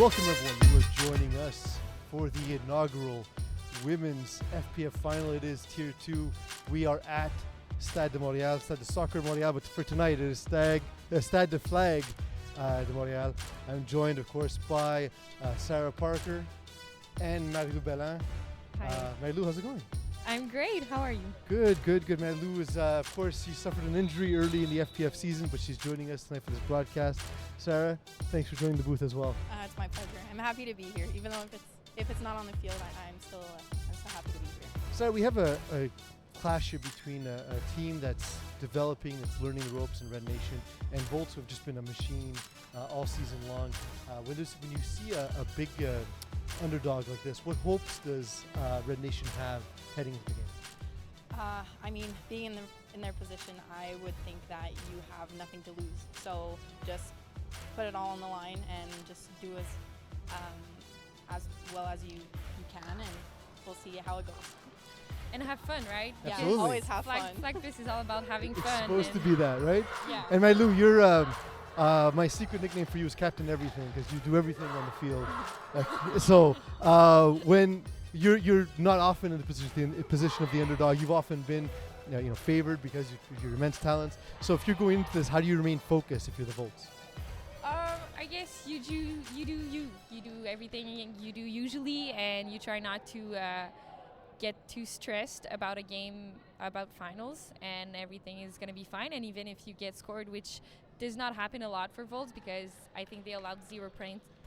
Welcome everyone, you are joining us for the inaugural Women's FPF Final. It is Tier 2. We are at Stade De Montreal, Stade de Soccer Montreal, but for tonight it is Stade de Flag de Montreal. I'm joined of course by Sara Parker and Marilou Beland. Hi. Marilou, how's it going? I'm great. How are you? Good. Marilou is, of course, she suffered an injury early in the FPF season, but she's joining us tonight for this broadcast. Sara, thanks for joining the booth as well. It's my pleasure. I'm happy to be here, even though if it's not on the field, I'm still happy to be here. Sara, we have a clash here between a team that's developing, that's learning the ropes in Red Nation, and Volts, who have just been a machine all season long. When you see a big underdog like this, what hopes does Red Nation have heading into the game? I mean, being in their position, I would think that you have nothing to lose. So just put it all on the line and just do as well as you can, and we'll see how it goes. And have fun, right? Absolutely. Yeah, always have fun. Like this is all about having It's fun. supposed to be that, right? Yeah. And Marilou, you're my secret nickname for you is Captain Everything, because you do everything on the field. So when you're not often in the position of the underdog, you've often been favored because of your immense talents. So if you're going into this, how do you remain focused if you're the Volts? I guess you do everything you do usually, and you try not to get too stressed about a game, about finals, and everything is going to be fine. And even if you get scored, which does not happen a lot for Volts, because I think they allowed 0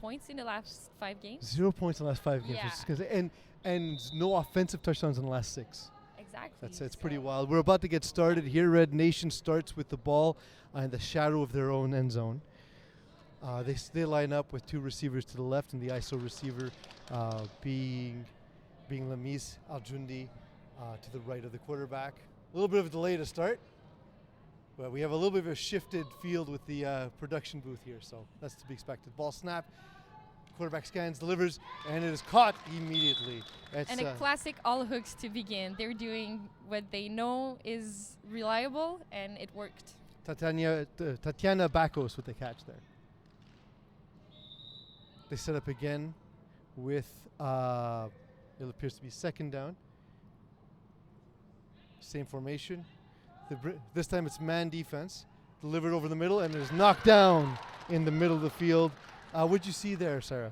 points in the last 5 games. 0 points in the last 5 games. Yeah. And no offensive touchdowns in the last 6. Exactly. It's pretty wild. We're about to get started here. Red Nation starts with the ball in the shadow of their own end zone. They line up with 2 receivers to the left, and the ISO receiver being Lamise Aljundi to the right of the quarterback. A little bit of a delay to start, but we have a little bit of a shifted field with the production booth here, so that's to be expected. Ball snap, quarterback scans, delivers, and it is caught immediately. And a classic all hooks to begin. They're doing what they know is reliable, and it worked. Tatiana Bakos with the catch there. They set up again with, it appears to be second down. Same formation. This time it's man defense. Delivered over the middle, and it is knocked down in the middle of the field. What'd you see there, Sara?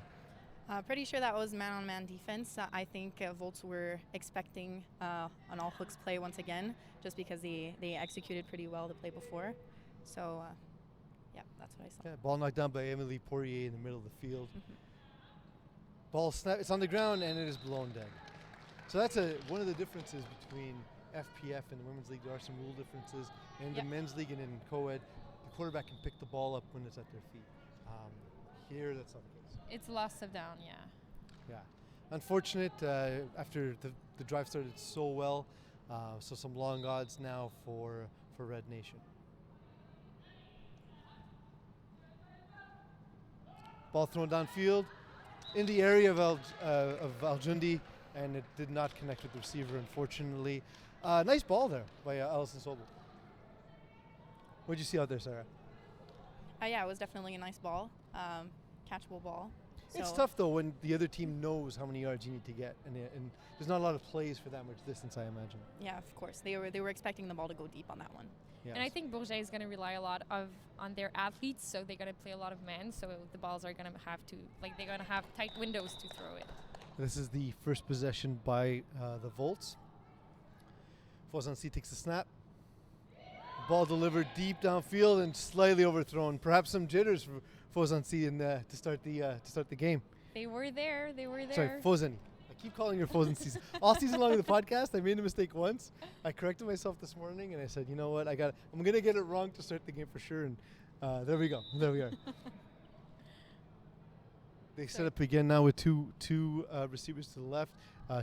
Pretty sure that was man-on-man defense. I think Volts were expecting an all-hooks play once again, just because they executed pretty well the play before. So, yeah, that's what I saw. Yeah, ball knocked down by Emily Poirier in the middle of the field. Ball snap, it's on the ground, and it is blown dead. So that's one of the differences between FPF and the Women's League. There are some rule differences. In the Men's League and in co-ed, the quarterback can pick the ball up when it's at their feet. Here, that's not the case. It's loss of down, yeah. Yeah. Unfortunate, after the drive started so well, so some long odds now for Red Nation. Ball thrown downfield in the area of Aljundi, and it did not connect with the receiver, unfortunately. Nice ball there by Alison Sobel. What did you see out there, Sara? Yeah, it was definitely a nice ball, catchable ball. It's tough though when the other team knows how many yards you need to get, and there's not a lot of plays for that much distance, I imagine. Yeah, of course. They were expecting the ball to go deep on that one. Yes. And I think Bourget is going to rely a lot on their athletes, so they're going to play a lot of men, so the balls are going to they're going to have tight windows to throw it. This is the first possession by the Volts. Ahuntsic takes the snap. Ball delivered deep downfield and slightly overthrown. Perhaps some jitters for Ahuntsic to start the game. They were there. Sorry, Fosen. I keep calling her Ahuntsic. All season long in the podcast, I made a mistake once. I corrected myself this morning, and I said, you know what, I'm gonna get it wrong to start the game for sure. And there we go. There we are. They set up again now with two receivers to the left.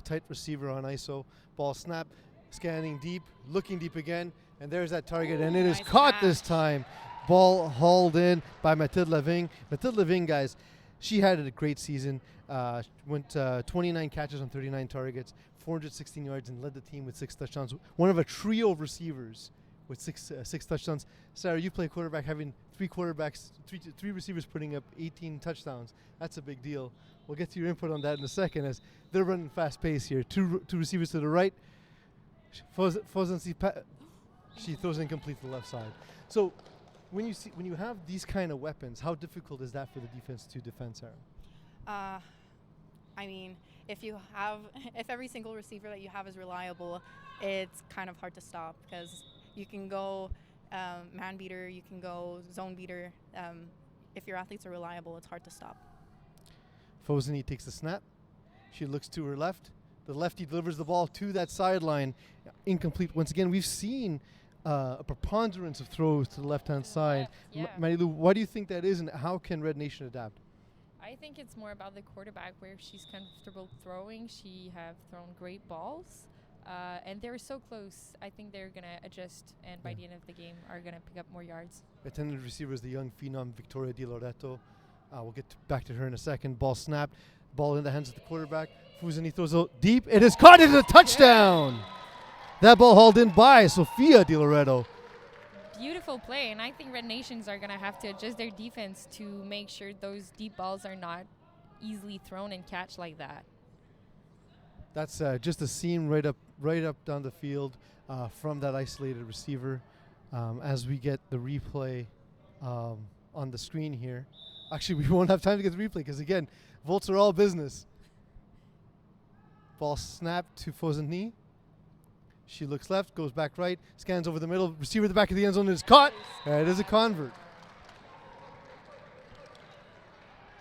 Tight receiver on ISO. Ball snap, scanning deep, looking deep again, and there's that target, and it is caught this time. Ball hauled in by Mathilde Lavigne. Mathilde Lavigne, guys, she had a great season. Went 29 catches on 39 targets, 416 yards, and led the team with 6 touchdowns. One of a trio of receivers with six touchdowns. Sara, you play quarterback, having three receivers putting up 18 touchdowns. That's a big deal. We'll get to your input on that in a second, as they're running fast pace here. Two receivers to the right. She throws it incomplete to the left side. So when you have these kind of weapons, how difficult is that for the defense to defend, Sara? I mean, if every single receiver that you have is reliable, it's kind of hard to stop, because you can go man beater, you can go zone beater. If your athletes are reliable, it's hard to stop. Foseny takes the snap. She looks to her left. The lefty delivers the ball to that sideline. Incomplete. Once again, we've seen a preponderance of throws to the left-hand side. Yeah. Marilou, why do you think that is, and how can Red Nation adapt? I think it's more about the quarterback, where she's comfortable throwing. She have thrown great balls, and they're so close. I think they're going to adjust, and by the end of the game are going to pick up more yards. Attendant receiver is the young phenom Victoria Di Loreto. We'll get back to her in a second. Ball snapped. Ball in the hands of the quarterback. Fusini throws out deep. It is caught. It is a touchdown. That ball hauled in by Sofia Di Loreto. Beautiful play, and I think Red Nations are going to have to adjust their defense to make sure those deep balls are not easily thrown and catch like that. That's just a seam right up down the field from that isolated receiver. As we get the replay on the screen here. Actually, we won't have time to get the replay because, again, Volts are all business. Ball snapped to Foseny. She looks left, goes back right, scans over the middle. Receiver at the back of the end zone is caught. It is a convert.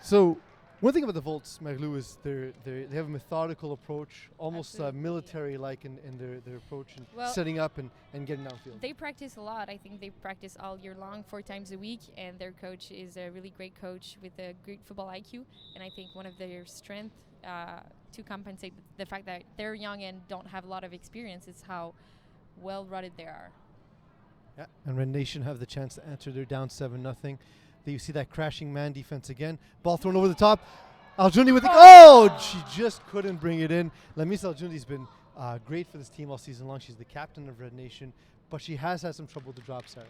So one thing about the Volts, Marilou, is they have a methodical approach, almost military-like in their approach and setting up and getting downfield. They practice a lot. I think they practice all year long, 4 times a week, and their coach is a really great coach with a great football IQ. And I think one of their strengths to compensate the fact that they're young and don't have a lot of experience is how well-rooted they are. Yeah, and Red Nation have the chance to answer. They're down 7-0. You see that crashing man defense again. Ball thrown over the top. Aljundi with the she just couldn't bring it in. Lamis Aljundi's been great for this team all season long. She's the captain of Red Nation, but she has had some trouble to drop, Sara.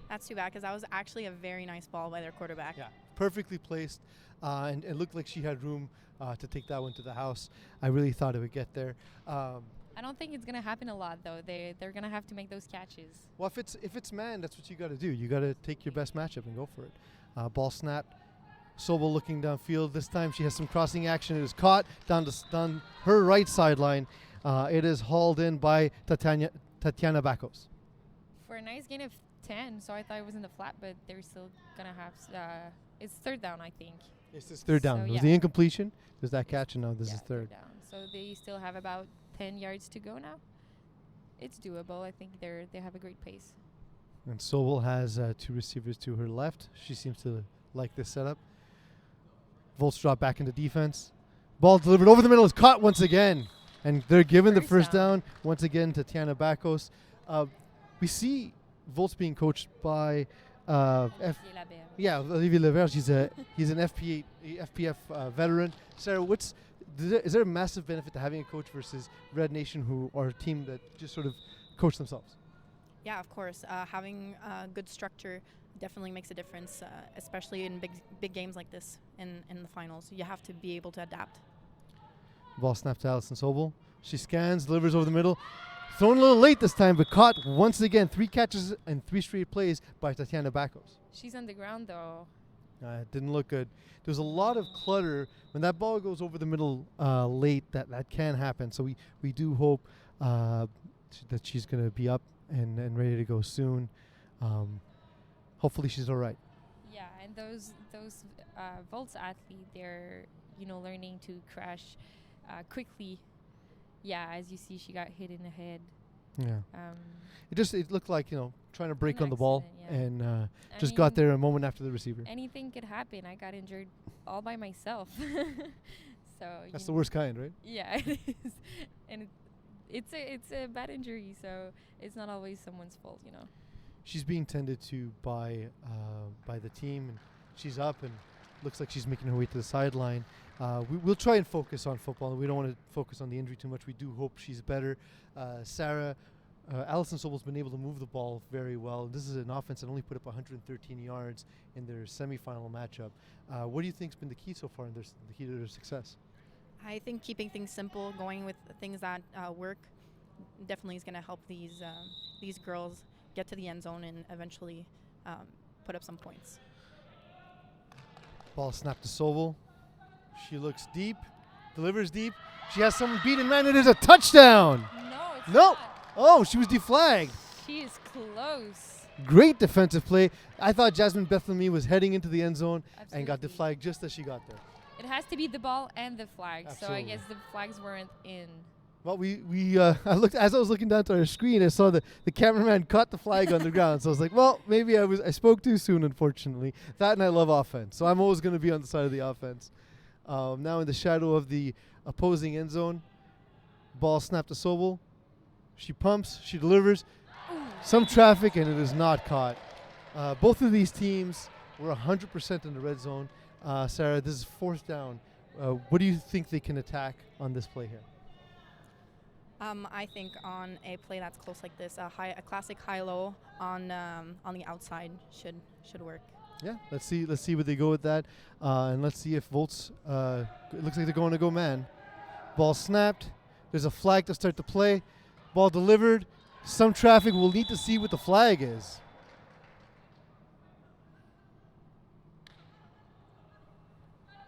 That's too bad, because that was actually a very nice ball by their quarterback. Yeah, perfectly placed, and it looked like she had room to take that one to the house. I really thought it would get there. I don't think it's going to happen a lot, though. They're going to have to make those catches. Well, if it's man, that's what you got to do. You got to take your best matchup and go for it. Ball snapped. Sobel looking downfield. This time she has some crossing action. It is caught down her right sideline. It is hauled in by Tatiana Bakos. For a nice gain of 10, so I thought it was in the flat, but they're still going to have it's third down, I think. It's this third down. So It was the incompletion. There's that catch, and now this is third down. So they still have about 10 yards to go now. It's doable. I think they have a great pace. And Sobel has 2 receivers to her left. She seems to like this setup. Volts drop back into defense. Ball delivered over the middle is caught once again. And they're given the first down once again to Tatiana Bakos. We see Volts being coached by Olivier Leverge. He's an FPF veteran. Sara, is there a massive benefit to having a coach versus Red Nation, who are a team that just sort of coach themselves? Yeah, of course. Having good structure definitely makes a difference, especially in big games like this in the finals. You have to be able to adapt. Ball snapped to Alison Sobel. She scans, delivers over the middle. Thrown a little late this time, but caught once again. 3 catches and 3 straight plays by Tatiana Bakos. She's on the ground, though. It didn't look good. There's a lot of clutter. When that ball goes over the middle late, that can happen. So we do hope that she's going to be up and ready to go soon. Hopefully she's all right. Yeah, and those Volts athletes, they're learning to crash quickly. Yeah, as you see, she got hit in the head. Yeah. It looked like trying to break on the ball, accident, and just got there a moment after the receiver. Anything could happen. I got injured all by myself. So that's the worst kind, right? Yeah, it is, and it's a bad injury, so it's not always someone's fault, She's being tended to by the team, and she's up and looks like she's making her way to the sideline. We'll try and focus on football. We don't want to focus on the injury too much. We do hope she's better. Sara, Allison Sobel's been able to move the ball very well. This is an offense that only put up 113 yards in their semifinal matchup. What do you think's been the key so far in the key to their success? I think keeping things simple, going with things that work, definitely is going to help these girls get to the end zone and eventually put up some points. Ball snapped to Sobel. She looks deep, delivers deep. She has someone beaten, man. It is a touchdown. No, it's No. not. Oh, she was deflagged. She is close. Great defensive play. I thought Jasmine Bethlehem was heading into the end zone and got Absolutely. deflagged just as she got there. It has to be the ball and the flag. So I Absolutely. guess the flags weren't in. Well, I looked as I was looking down to our screen. I saw the cameraman caught the flag on the ground. So I was like, well, maybe I spoke too soon. Unfortunately, that and I love offense, so I'm always going to be on the side of the offense. Now in the shadow of the opposing end zone, ball snapped to Sobel. She pumps, she delivers. Some traffic, and it is not caught. Both of these teams were 100% in the red zone. Sarah, this is fourth down. What do you think they can attack on this play here? I think on a play that's close like this, a classic high-low on the outside should work. Yeah, let's see where they go with that, and let's see if Volts. It looks like they're going to go man. Ball snapped. There's a flag to start the play. Ball delivered. Some traffic. We'll need to see what the flag is.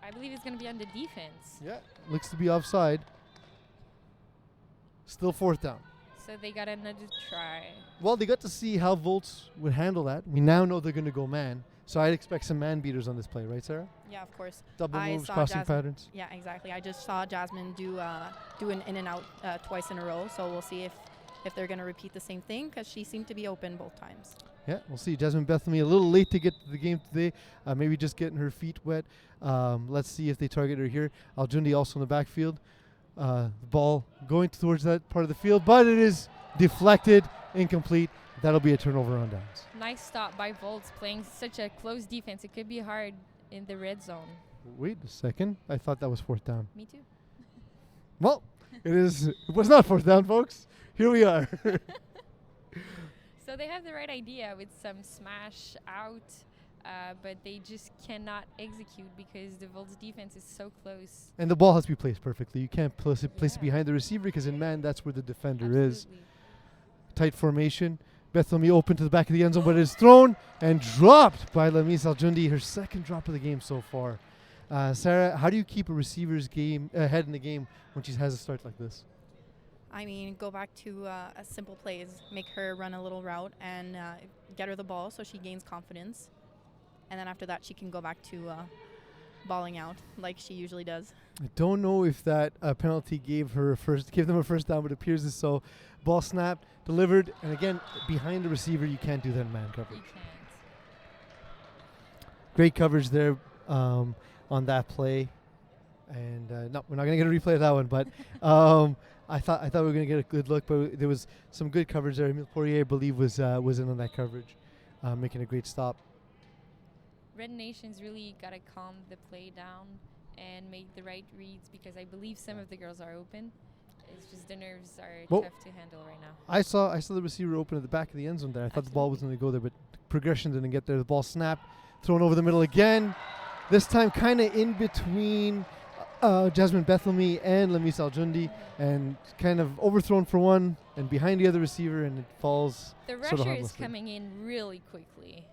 I believe it's going to be on the defense. Yeah, looks to be offside. Still fourth down. So they got another try. Well, they got to see how Volts would handle that. We now know they're going to go man. So I'd expect some man beaters on this play, right, Sarah? Yeah, of course. Double I moves, saw crossing Jasmine- patterns. Yeah, exactly. I just saw Jasmine do an in and out twice in a row. So we'll see if they're going to repeat the same thing because she seemed to be open both times. Yeah, we'll see. Jasmine Bethlehem a little late to get to the game today. Maybe just getting her feet wet. Let's see if they target her here. Aljundi also in the backfield. The ball going towards that part of the field, but it is deflected, incomplete. That'll be a turnover on downs. Nice stop by Volts playing such a close defense. It could be hard in the red zone. Wait a second. I thought that was fourth down. Me too. Well, it was not fourth down, folks. Here we are. So they have the right idea with some smash out, but they just cannot execute because the Volts defense is so close. And the ball has to be placed perfectly. You can't place it Yeah. behind the receiver because in man, that's where the defender is. Absolutely. Tight formation. Bethlehem open to the back of the end zone, but it's thrown and dropped by Lamis Aljundi, her second drop of the game so far. Sarah, how do you keep a receiver's game ahead in the game when she has a start like this? I mean, go back to a simple plays, make her run a little route and get her the ball so she gains confidence. And then after that, she can go back to balling out like she usually does. I don't know if that penalty gave them a first down, but it appears as so. Ball snapped, delivered, and again, behind the receiver, you can't do that in man coverage. You can't. Great coverage there on that play. And no, we're not going to get a replay of that one, but I thought we were going to get a good look, but there was some good coverage there. Emile Poirier, I believe, was in on that coverage, making a great stop. Red Nation's really got to calm the play down and make the right reads because I believe some of the girls are open. It's just the nerves are Well, tough to handle right now. I saw the receiver open at the back of the end zone there. I thought the ball was going to go there, but progression didn't get there. The ball snapped, thrown over the middle again. This time kind of in between Jasmine Bethlehem and Lamis Aljundi, and kind of overthrown for one and behind the other receiver, and it falls The sort of rusher is harmlessly. coming in really quickly.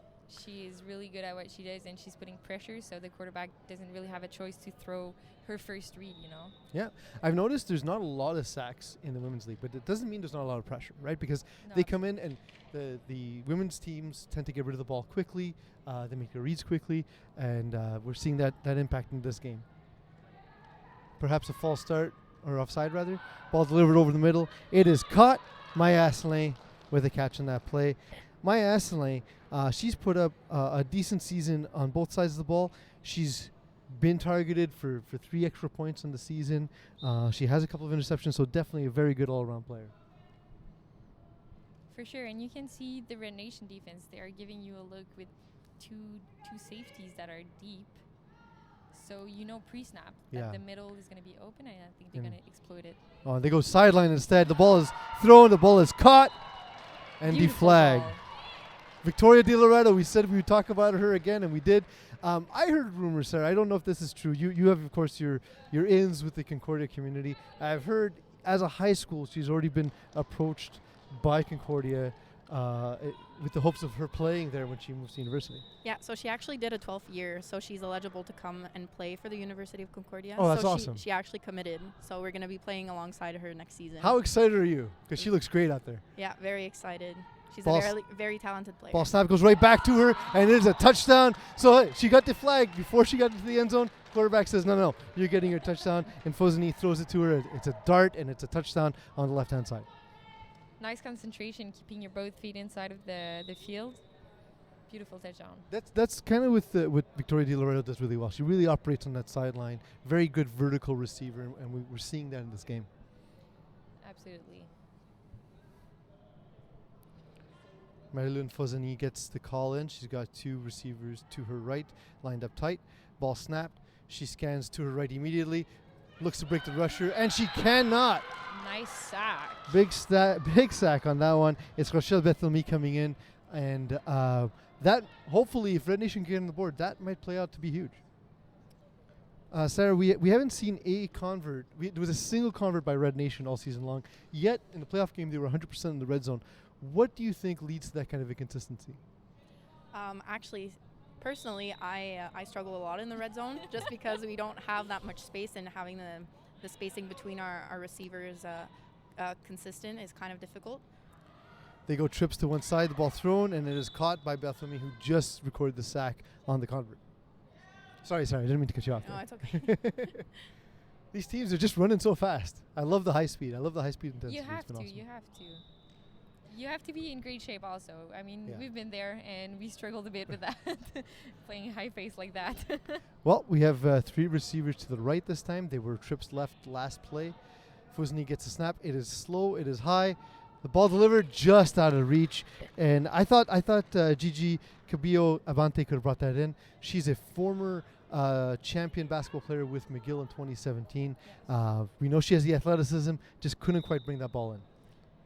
She is really good at what she does, and she's putting pressure, so the quarterback doesn't really have a choice to throw her first read, you know? Yeah, I've noticed there's not a lot of sacks in the women's league, but it doesn't mean there's not a lot of pressure, right? Because No, they come in and the women's teams tend to get rid of the ball quickly. They make their reads quickly, and we're seeing that impact in this game. Perhaps a false start, or offside rather. Ball delivered over the middle. It is caught. Maya Asselin with a catch on that play. Maya Asselin, she's put up a decent season on both sides of the ball. She's been targeted for 3 extra points in the season. She has a couple of interceptions, so definitely a very good all-around player. For sure, and you can see the Red Nation defense. They are giving you a look with two safeties that are deep. So pre-snap that Yeah. the middle is going to be open, and I think they're going to exploit it. Oh, they go sideline instead. The ball is thrown. The ball is caught and Beautiful deflagged. ball. Victoria De Loretto, we said we would talk about her again, and we did. I heard rumors, Sarah. I don't know if this is true. You have, of course, your ins with the Concordia community. I've heard as a high school, she's already been approached by Concordia with the hopes of her playing there when she moves to university. Yeah, so she actually did a 12th year, so she's eligible to come and play for the University of Concordia. Oh, that's so awesome. She actually committed, so we're going to be playing alongside her next season. How excited are you? Because she looks great out there. Yeah, very excited. She's Ball a very talented player. Ball snap goes right back to her, and it is a touchdown. So she got the flag before she got into the end zone. Quarterback says, no, you're getting your touchdown. And Fosini throws it to her. It's a dart, and it's a touchdown on the left-hand side. Nice concentration, keeping your both feet inside of the field. Beautiful touchdown. That's kind of what Victoria De Loretto does really well. She really operates on that sideline. Very good vertical receiver, and we're seeing that in this game. Absolutely. Marilou and Fosini gets the call in. She's got two receivers to her right, lined up tight. Ball snapped. She scans to her right immediately, looks to break the rusher, and she cannot. Nice sack. Big sack on that one. It's Rochelle Bethelmy coming in, and that hopefully, if Red Nation can get on the board, that might play out to be huge. Sarah, we haven't seen a convert. There was a single convert by Red Nation all season long. Yet in the playoff game, they were 100% in the red zone. What do you think leads to that kind of inconsistency? Actually, personally, I struggle a lot in the red zone just because we don't have that much space, and having the spacing between our receivers consistent is kind of difficult. They go trips to one side, the ball thrown, and it is caught by Bethelmy, who just recorded the sack on the convert. Sorry, I didn't mean to cut you off. No, it's okay. These teams are just running so fast. I love the high speed. I love the high speed intensity. You have It's been to. awesome. You have to be in great shape also. I mean, Yeah. we've been there and we struggled a bit with that, playing high pace like that. Well, we have three receivers to the right this time. They were trips left last play. Fusini gets a snap. It is slow. It is high. The ball delivered just out of reach. And I thought Gigi Cabillo Abante could have brought that in. She's a former champion basketball player with McGill in 2017. We know she has the athleticism, just couldn't quite bring that ball in.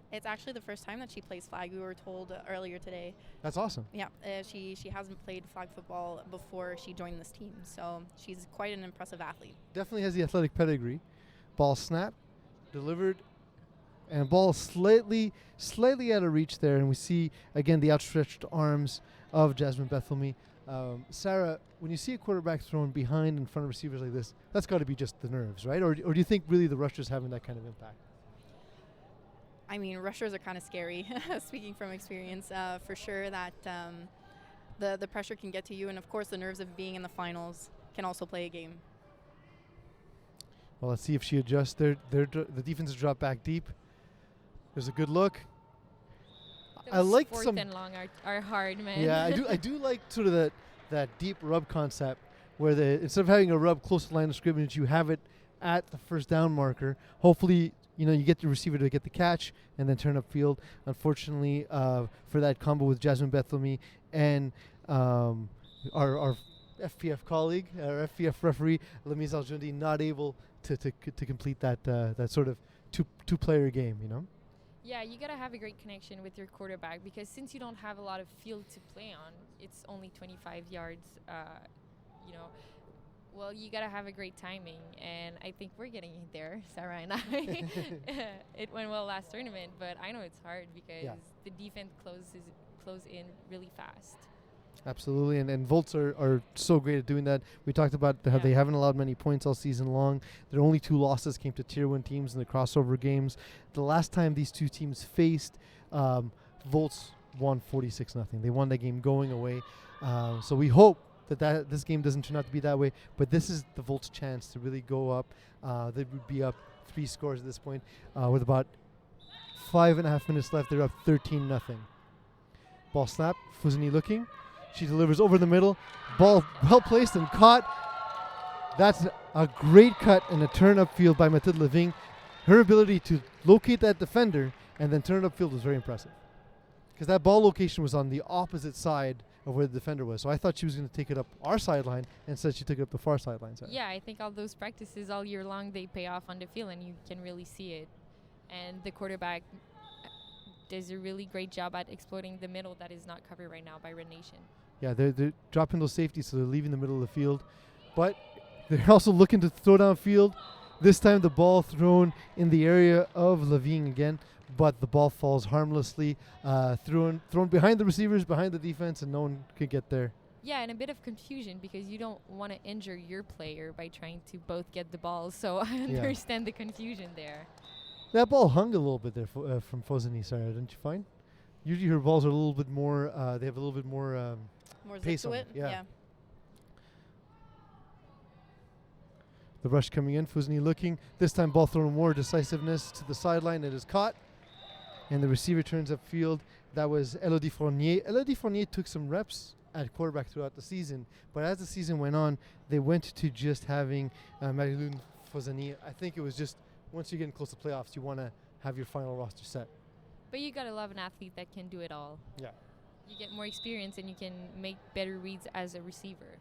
It's actually the first time that she plays flag. We were told earlier today. That's awesome. Yeah, she hasn't played flag football before she joined this team, so she's quite an impressive athlete. Definitely has the athletic pedigree. Ball snapped, delivered, and ball slightly out of reach there. And we see, again, the outstretched arms of Jasmine Bethelmy. Sarah, when you see a quarterback thrown behind in front of receivers like this, that's got to be just the nerves, right? Or do you think really the rushers having that kind of impact? I mean, rushers are kind of scary, speaking from experience, for sure that the pressure can get to you. And, of course, the nerves of being in the finals can also play a game. Well, let's see if she adjusts. The defense has dropped back deep. There's a good look. I like fourth some and long are hard, man. Yeah, I do like sort of that deep rub concept where instead of having a rub close to the line of scrimmage, you have it at the first down marker. Hopefully, you get the receiver to get the catch and then turn upfield. Unfortunately, for that combo with Jasmine Bethelmy and our FPF colleague, our FPF referee, Lamise Aljundi, not able to complete that sort of two-player game, Yeah, you got to have a great connection with your quarterback because since you don't have a lot of field to play on, it's only 25 yards, well, you got to have a great timing, and I think we're getting there, Sara and I. It went well last tournament, but I know it's hard because the defense close in really fast. Absolutely, and Volts are so great at doing that. We talked about how they haven't allowed many points all season long. Their only two losses came to Tier 1 teams in the crossover games. The last time these two teams faced, Volts won 46-0. They won that game going away. So we hope that this game doesn't turn out to be that way, but this is the Volts' chance to really go up. They would be up 3 scores at this point. With about 5.5 minutes left, they're up 13-0. Ball snap, Fusini looking. She delivers over the middle. Ball well placed and caught. That's a great cut and a turn upfield by Mathilde Leving. Her ability to locate that defender and then turn it upfield was very impressive. because that ball location was on the opposite side of where the defender was. So I thought she was going to take it up our sideline, and instead she took it up the far sideline. Yeah, I think all those practices all year long, they pay off on the field, and you can really see it. And the quarterback does a really great job at exploiting the middle that is not covered right now by Red Nation. Yeah, they're dropping those safeties, so they're leaving the middle of the field. But they're also looking to throw downfield. This time the ball thrown in the area of Lavigne again, but the ball falls harmlessly, thrown behind the receivers, behind the defense, and no one could get there. Yeah, and a bit of confusion because you don't want to injure your player by trying to both get the ball. So I understand the confusion there. That ball hung a little bit there from Fosini, Sarah, didn't you find? Usually her balls are a little bit more, they have a little bit more pace zip on to it. it. Yeah. The rush coming in, Fosini looking. This time ball thrown more decisiveness to the sideline. It is caught, and the receiver turns upfield. That was Elodie Fournier. Elodie Fournier took some reps at quarterback throughout the season, but as the season went on, they went to just having Marilou and Fosini. I think it was just once you're getting close to playoffs, you want to have your final roster set. But you got to love an athlete that can do it all. Yeah. You get more experience and you can make better reads as a receiver.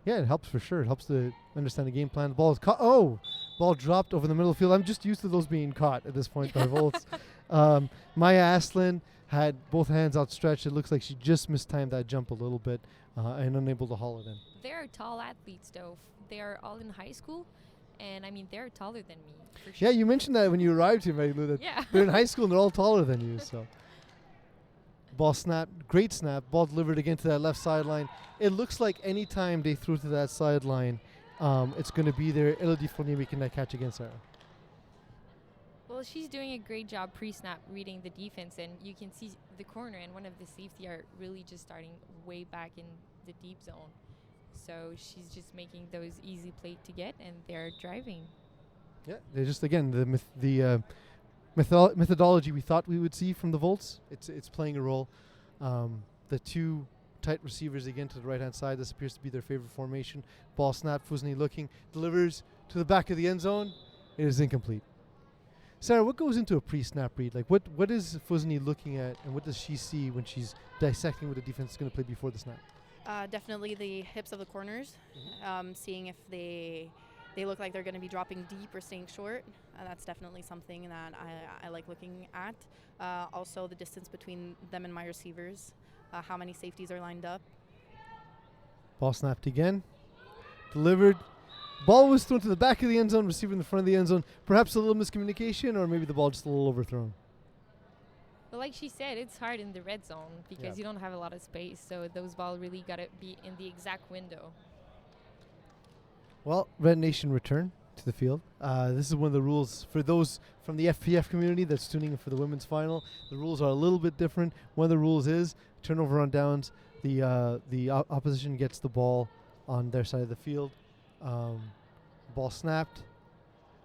Yeah, it helps for sure. It helps to understand the game plan. The ball is caught. Oh, ball dropped over the middle of the field. I'm just used to those being caught at this point by Volts. Maya Aslan had both hands outstretched. It looks like she just mistimed that jump a little bit and unable to haul it in. They are tall athletes, though. They are all in high school, and I mean, they're taller than me. For sure. Yeah, you mentioned that when you arrived here, Marilou, that Yeah. they're in high school and they're all taller than you. So, ball snap, great snap. Ball delivered again to that left sideline. It looks like any time they threw to that sideline, it's going to be there. Elodie Fournier making that catch against Sara. Well, she's doing a great job pre-snap reading the defense, and you can see the corner and one of the safety are really just starting way back in the deep zone. So she's just making those easy play to get, and they're driving. Yeah, they're just, again, the methodology we thought we would see from the Volts. It's playing a role. The two tight receivers again to the right-hand side. This appears to be their favorite formation. Ball snap, Fusni looking, delivers to the back of the end zone. It is incomplete. Sarah, what goes into a pre-snap read? Like, what is Fusni looking at, and what does she see when she's dissecting what the defense is going to play before the snap? Definitely the hips of the corners, seeing if they look like they're going to be dropping deep or staying short. That's definitely something that I like looking at. Also, the distance between them and my receivers, how many safeties are lined up. Ball snapped again, delivered. Ball was thrown to the back of the end zone, receiver in the front of the end zone. Perhaps a little miscommunication, or maybe the ball just a little overthrown. But like she said, it's hard in the red zone because you don't have a lot of space. So those balls really got to be in the exact window. Well, Red Nation return to the field. This is one of the rules for those from the FPF community that's tuning in for the women's final. The rules are a little bit different. One of the rules is turnover on downs. The opposition gets the ball on their side of the field. Ball snapped.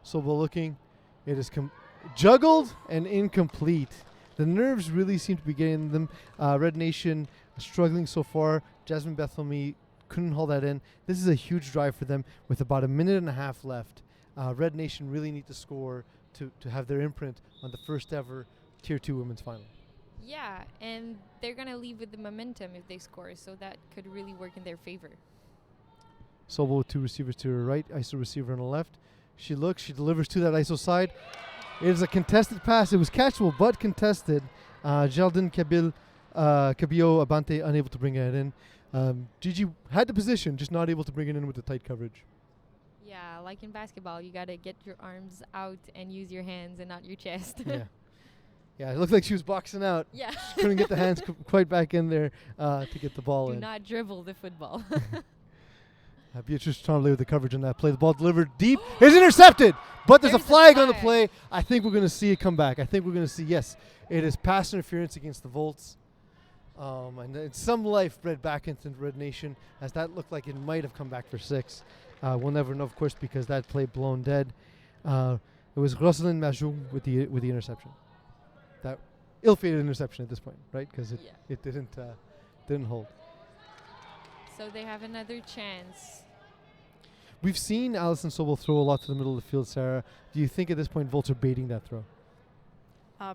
Sobel looking. It is juggled and incomplete. The nerves really seem to be getting them. Red Nation struggling so far. Jasmine Bethelmy couldn't hold that in. This is a huge drive for them with about a minute and a half left. Red Nation really need to score to have their imprint on the first ever Tier 2 women's final. Yeah, and they're going to leave with the momentum if they score, so that could really work in their favor. Sobel with two receivers to her right, ISO receiver on the left. She looks, she delivers to that ISO side. It is a contested pass. It was catchable, but contested. Jardine Cabillo Abante unable to bring it in. Gigi had the position, just not able to bring it in with the tight coverage. Yeah, like in basketball, you got to get your arms out and use your hands and not your chest. Yeah, it looked like she was boxing out. Yeah. She couldn't get the hands quite back in there to get the ball in. Do not dribble the football. Beatrice Tremblay with the coverage on that play. The ball delivered deep. It's intercepted, but there's a flag on the play. I think we're going to see it come back. I think we're going to see, yes, it is pass interference against the Volts. And it's some life bred back into Red Nation, as that looked like it might have come back for 6. We'll never know, of course, because that play blown dead. It was Rosalind Majou with the interception. That ill-fated interception at this point, right? Because it didn't hold. So they have another chance. We've seen Alison Sobel throw a lot to the middle of the field, Sarah. Do you think at this point Volts are baiting that throw?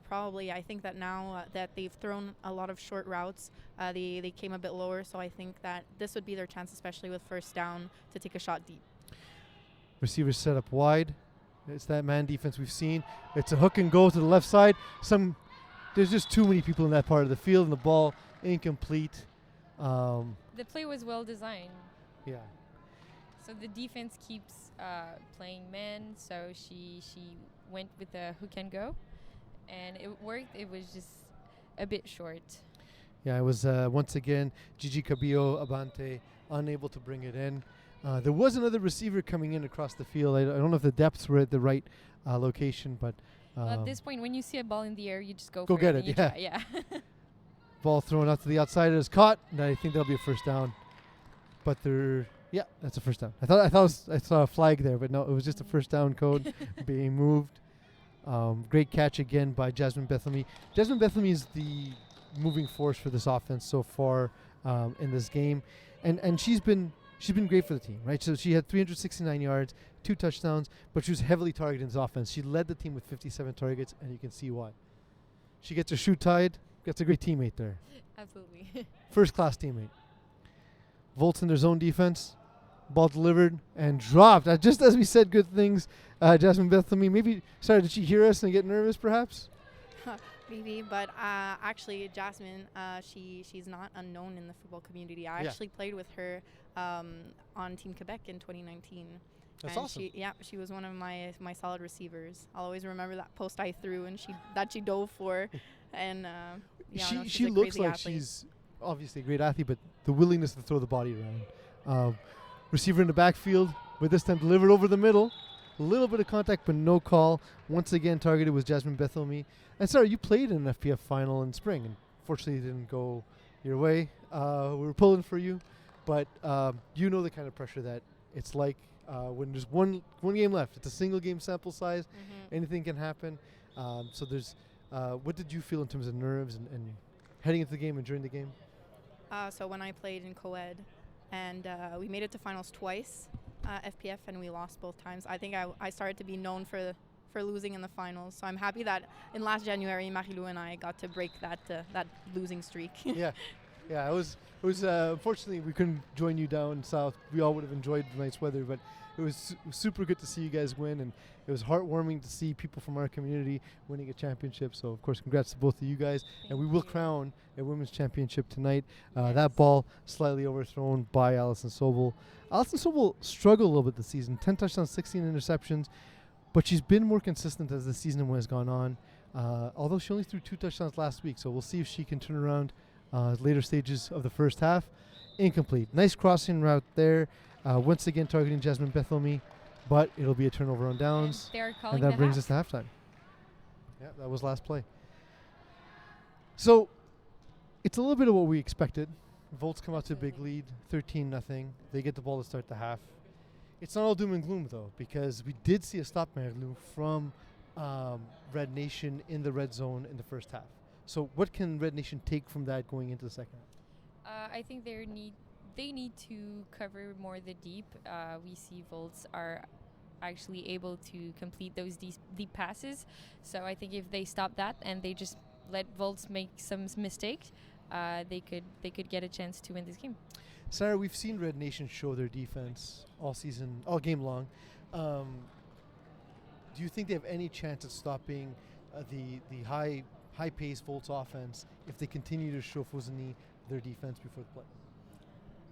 Probably. I think that now that they've thrown a lot of short routes, they came a bit lower. So I think that this would be their chance, especially with first down, to take a shot deep. Receivers set up wide. It's that man defense we've seen. It's a hook and go to the left side. There's just too many people in that part of the field, and the ball incomplete. The play was well designed. Yeah. So the defense keeps playing man. So she went with the hook and go, and it worked. It was just a bit short. Yeah, it was once again Gigi Cabillo Abante unable to bring it in. There was another receiver coming in across the field. I don't know if the depths were at the right location, but Well, at this point, when you see a ball in the air, you just go Go for get it. it, and you yeah. try, yeah. ball thrown out to the outside is caught, and I think that'll be a first down. But that's a first down. I saw a flag there, but no, it was just a first down code being moved. Great catch again by Jasmine Bethamy. Jasmine Bethamy is the moving force for this offense so far in this game, and she's been great for the team, right? So she had 369 yards, 2 touchdowns, but she was heavily targeted in this offense. She led the team with 57 targets, and you can see why. She gets her shoe tied, gets a great teammate there. Absolutely. First-class teammate. Volts in their zone defense. Ball delivered and dropped. Just as we said good things, Jasmine Bethamy, maybe, sorry, did she hear us and get nervous perhaps? Maybe, but actually, Jasmine, she's not unknown in the football community. I actually played with her on Team Quebec in 2019. That's and awesome. She was one of my solid receivers. I'll always remember that post I threw and she dove for, and she looks like athlete. she's obviously a great athlete, but the willingness to throw the body around. Receiver in the backfield, but this time delivered over the middle. A little bit of contact, but no call. Once again, targeted was Jasmine Bethamy. And Sarah, you played in an FPF final in spring, and fortunately it didn't go your way. We were pulling for you, but you know the kind of pressure that it's like when there's one game left. It's a single game sample size. Mm-hmm. Anything can happen. So there's what did you feel in terms of nerves and heading into the game and during the game? So when I played in co-ed, and we made it to finals twice, FPF, and we lost both times. I think I started to be known for losing in the finals. So I'm happy that in last January, Marilou and I got to break that losing streak. Yeah. It was unfortunately we couldn't join you down south. We all would have enjoyed the nice weather, but it was super good to see you guys win, and it was heartwarming to see people from our community winning a championship. So of course, congrats to both of you guys, and we will crown a women's championship tonight. That ball slightly overthrown by Allison Sobel. Allison Sobel struggled a little bit this season. 10 touchdowns, 16 interceptions, but she's been more consistent as the season has gone on. Although she only threw 2 touchdowns last week, so we'll see if she can turn around later stages of the first half. Incomplete. Nice crossing route there. Once again targeting Jasmine Bethamy, but it'll be a turnover on downs. And that brings us to halftime. Yeah, that was last play. So it's a little bit of what we expected. Volts come out to a big lead, 13-0. They get the ball to start the half. It's not all doom and gloom, though, because we did see a stop, Marilou, from Red Nation in the red zone in the first half. So what can Red Nation take from that going into the second half? I think they need to cover more the deep. We see Volts are actually able to complete those deep passes. So I think if they stop that and they just let Volts make some mistakes, they could get a chance to win this game. Sara, we've seen Red Nation show their defense all season, all game long. Do you think they have any chance at stopping the high-paced Volts offense if they continue to show Fuzini their defense before the play?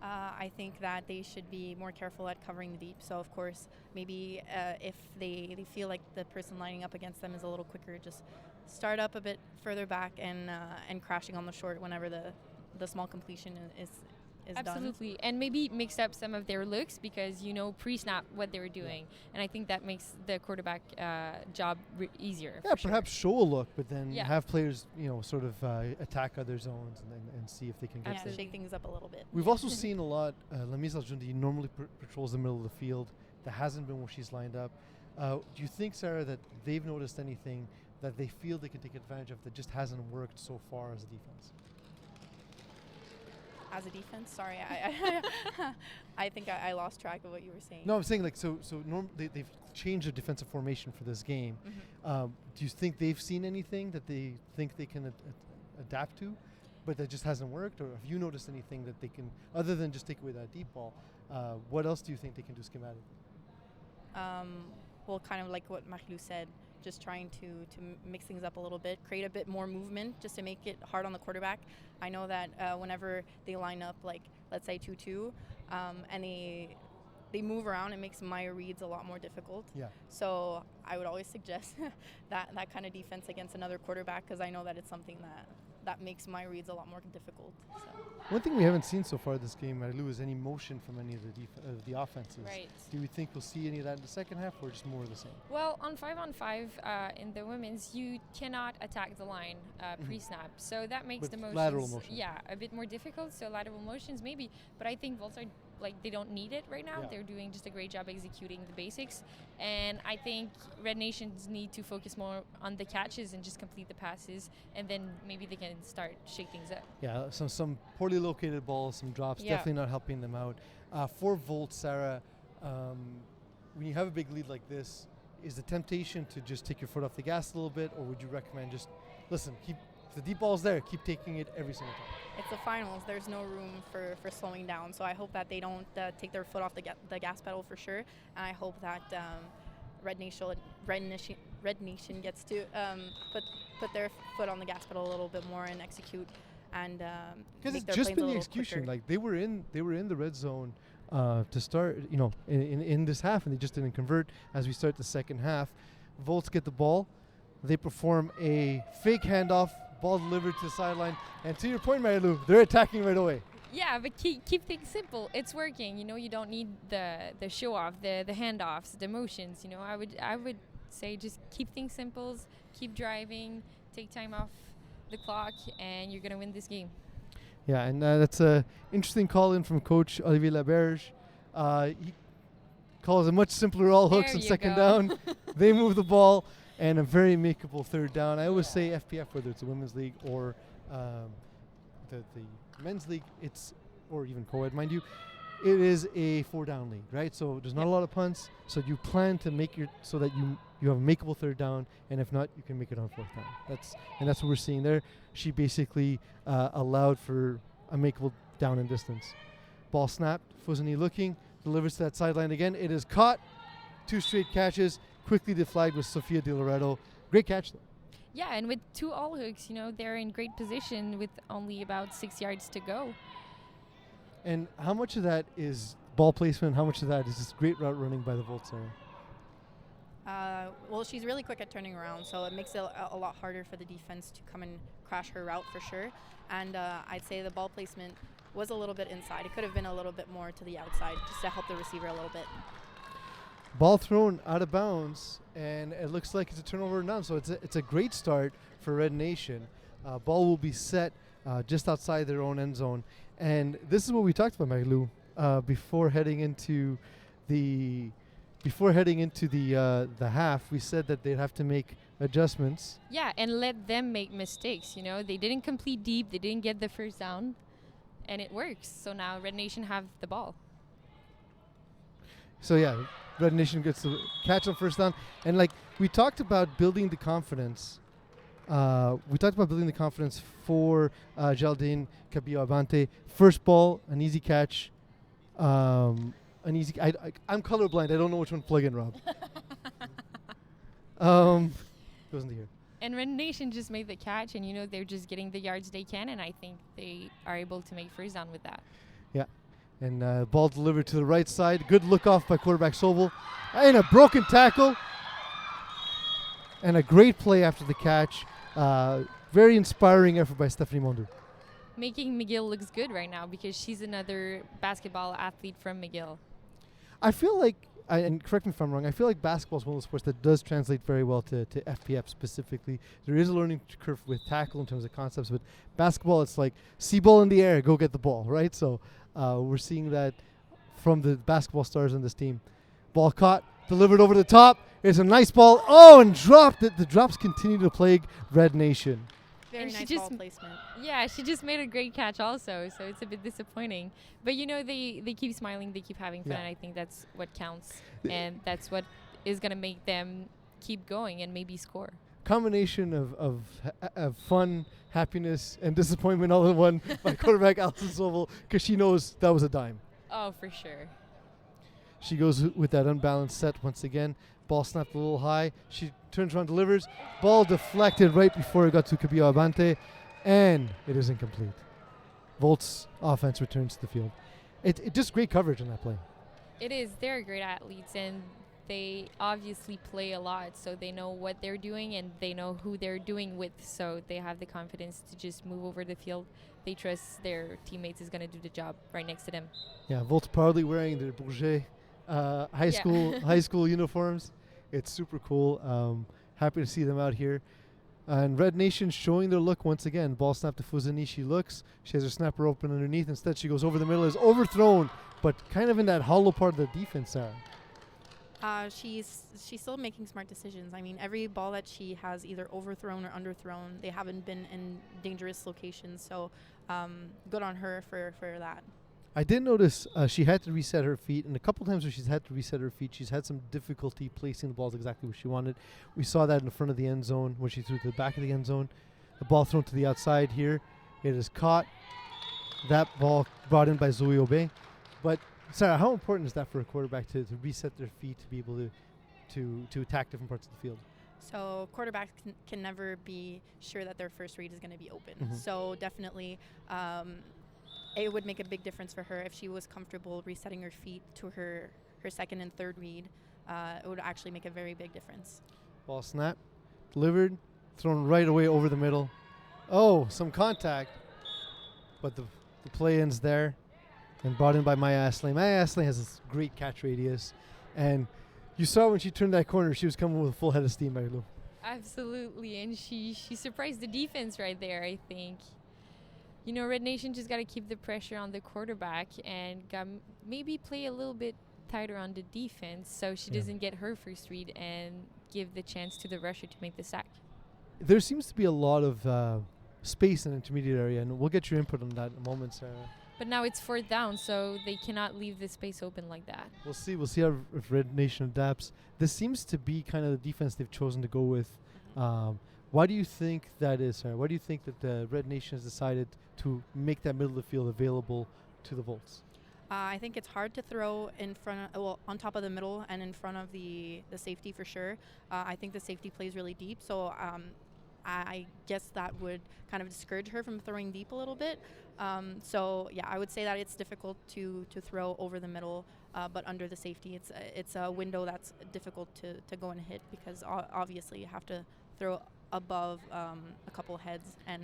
I think that they should be more careful at covering the deep. So, of course, maybe if they feel like the person lining up against them is a little quicker, just start up a bit further back and crashing on the short whenever the small completion is Absolutely. done. And maybe mix up some of their looks because pre-snap what they're doing. And I think that makes the quarterback job easier. Yeah, perhaps show a look, but then have players, sort of attack other zones and see if they can get shake things up a little bit. We've also seen a lot. Lamise Aljundi normally patrols the middle of the field. That hasn't been where she's lined up. Do you think, Sara, that they've noticed anything that they feel they can take advantage of that just hasn't worked so far as a defense? As a defense, sorry, I think I lost track of what you were saying. No, I'm saying like they've changed their defensive formation for this game. Mm-hmm. Do you think they've seen anything that they think they can adapt to, but that just hasn't worked? Or have you noticed anything that they can, other than just take away that deep ball, what else do you think they can do schematically? Well, kind of like what Marilou said, just trying to mix things up a little bit, create a bit more movement just to make it hard on the quarterback. I know that whenever they line up, like, let's say 2-2, and they move around, it makes my reads a lot more difficult. Yeah. So I would always suggest that kind of defense against another quarterback, because I know that it's something that makes my reads a lot more difficult. So. One thing we haven't seen so far this game, Marilou, is any motion from any of the offenses. Right. Do we think we'll see any of that in the second half, or just more of the same? Well, on 5-on-5 in the women's, you cannot attack the line pre-snap, so that makes With the motions, lateral motion. yeah, a bit more difficult. So lateral motions maybe, but I think Volts are they don't need it right now. Yeah. They're doing just a great job executing the basics, and I think Red Nations need to focus more on the catches and just complete the passes, and then maybe they can start shake things up. Yeah, some poorly located balls, some drops, Yeah. definitely not helping them out. For Volt, Sara, when you have a big lead like this, is the temptation to just take your foot off the gas a little bit, or would you recommend just, listen, if the deep ball's there, keep taking it every single time? It's the finals. There's no room for slowing down. So I hope that they don't take their foot off the gas pedal for sure. And I hope that Red Nation gets to put their foot on the gas pedal a little bit more and execute. And because make it's their just plays a been the little execution. quicker. Like they were in the red zone to start, in this half, and they just didn't convert. As we start the second half, Volts get the ball. They perform a fake handoff, ball delivered to the sideline, and to your point, Marilou, they're attacking right away. Yeah, but keep things simple. It's working. You don't need the show off, the handoffs, the motions. I would say just keep things simple, keep driving, take time off the clock, and you're gonna win this game. Yeah, and that's a interesting call in from Coach Olivier Laberge. He calls a much simpler all hooks There and you second go. down. They move the ball, and a very makeable third down. I always say FPF, whether it's a women's league or the men's league, or even co-ed, mind you, it is a 4-down league, right? So there's not a lot of punts. So you plan to make so that you have a makeable third down, and if not, you can make it on fourth down. That's what we're seeing there. She basically allowed for a makeable down and distance. Ball snapped. Fusini looking, delivers to that sideline again. It is caught. 2 straight catches. Quickly deflagged with Sofia Di Loretto. Great catch, though. Yeah, and with 2 all hooks, they're in great position with only about 6 yards to go. And how much of that is ball placement? How much of that is just great route running by the Volt center? Well, she's really quick at turning around, so it makes it a lot harder for the defense to come and crash her route for sure. And I'd say the ball placement was a little bit inside. It could have been a little bit more to the outside just to help the receiver a little bit. Ball thrown out of bounds, and it looks like it's a turnover and down. So it's a great start for Red Nation. Ball will be set just outside their own end zone. And this is what we talked about, Marilou, before heading into the half. We said that they'd have to make adjustments. Yeah, and let them make mistakes. They didn't complete deep. They didn't get the first down, and it works. So now Red Nation have the ball. So yeah, Red Nation gets the catch on first down. And like we talked about building the confidence. For Jaldine Cabio-Abante. First ball, an easy catch. I'm colorblind. I don't know which one to plug in, Rob. Goes into here. And Red Nation just made the catch, and they're just getting the yards they can, and I think they are able to make first down with that. Yeah. And ball delivered to the right side. Good look off by quarterback Sobel. And a broken tackle. And a great play after the catch. Very inspiring effort by Stephanie Mondu. Making McGill looks good right now because she's another basketball athlete from McGill. I feel like, and correct me if I'm wrong, I feel like basketball is one of those sports that does translate very well to FPF specifically. There is a learning curve with tackle in terms of concepts, but basketball, it's like, see ball in the air, go get the ball, right? So we're seeing that from the basketball stars on this team. Ball caught, delivered over the top. It's a nice ball. Oh, and dropped it. The drops continue to plague Red Nation. Very And she nice just ball placement. Yeah, she just made a great catch also, so it's a bit disappointing. But they keep smiling, they keep having fun, Yeah. and I think that's what counts. The- And that's what is going to make them keep going and maybe score. Combination of fun, happiness, and disappointment all in one by quarterback Alison Sobel, because she knows that was a dime. Oh, for sure. She goes with that unbalanced set once again. Ball snapped a little high. She turns around, delivers. Ball deflected right before it got to Kabio Abante, and it is incomplete. Volt's offense returns to the field. It just great coverage on that play. It is. They're great athletes, and they obviously play a lot, so they know what they're doing and they know who they're doing with, so they have the confidence to just move over the field. They trust their teammates is going to do the job right next to them. Yeah, Volt's proudly wearing their Bourget high school uniforms. It's super cool. Happy to see them out here. And Red Nation showing their look once again. Ball snap to Fuzini. She looks. She has her snapper open underneath. Instead, she goes over the middle. Is overthrown, but kind of in that hollow part of the defense, Sarah. She's still making smart decisions. I mean, every ball that she has either overthrown or underthrown, they haven't been in dangerous locations. So good on her for that. I did notice she had to reset her feet, and a couple times where she's had to reset her feet, she's had some difficulty placing the balls exactly where she wanted. We saw that in the front of the end zone when she threw to the back of the end zone. The ball thrown to the outside here. It is caught. That ball brought in by Zoe Obey. But Sarah, how important is that for a quarterback to reset their feet to be able to attack different parts of the field? So quarterbacks can never be sure that their first read is going to be open. Mhm. So definitely it would make a big difference for her if she was comfortable resetting her feet to her second and third read. It would actually make a very big difference. Ball snap, delivered, thrown right away over the middle. Oh, some contact. But the play ends there and brought in by Maya Asley. Maya Asley has this great catch radius. And you saw when she turned that corner, she was coming with a full head of steam, Marilou. Absolutely, and she surprised the defense right there, I think. You know, Red Nation just got to keep the pressure on the quarterback and maybe play a little bit tighter on the defense so she doesn't get her first read and give the chance to the rusher to make the sack. There seems to be a lot of space in the intermediate area, and we'll get your input on that in a moment, Sarah. But now it's fourth down, so they cannot leave the space open like that. We'll see. We'll see how if Red Nation adapts. This seems to be kind of the defense they've chosen to go with. Why do you think that is, Sarah? Why do you think that the Red Nation has decided to make that middle of the field available to the Volts? I think it's hard to throw in front of, on top of the middle and in front of the safety for sure. I think the safety plays really deep, so I guess that would kind of discourage her from throwing deep a little bit. So yeah, I would say that it's difficult to throw over the middle, but under the safety, it's a window that's difficult to go and hit because obviously you have to throw above a couple heads, and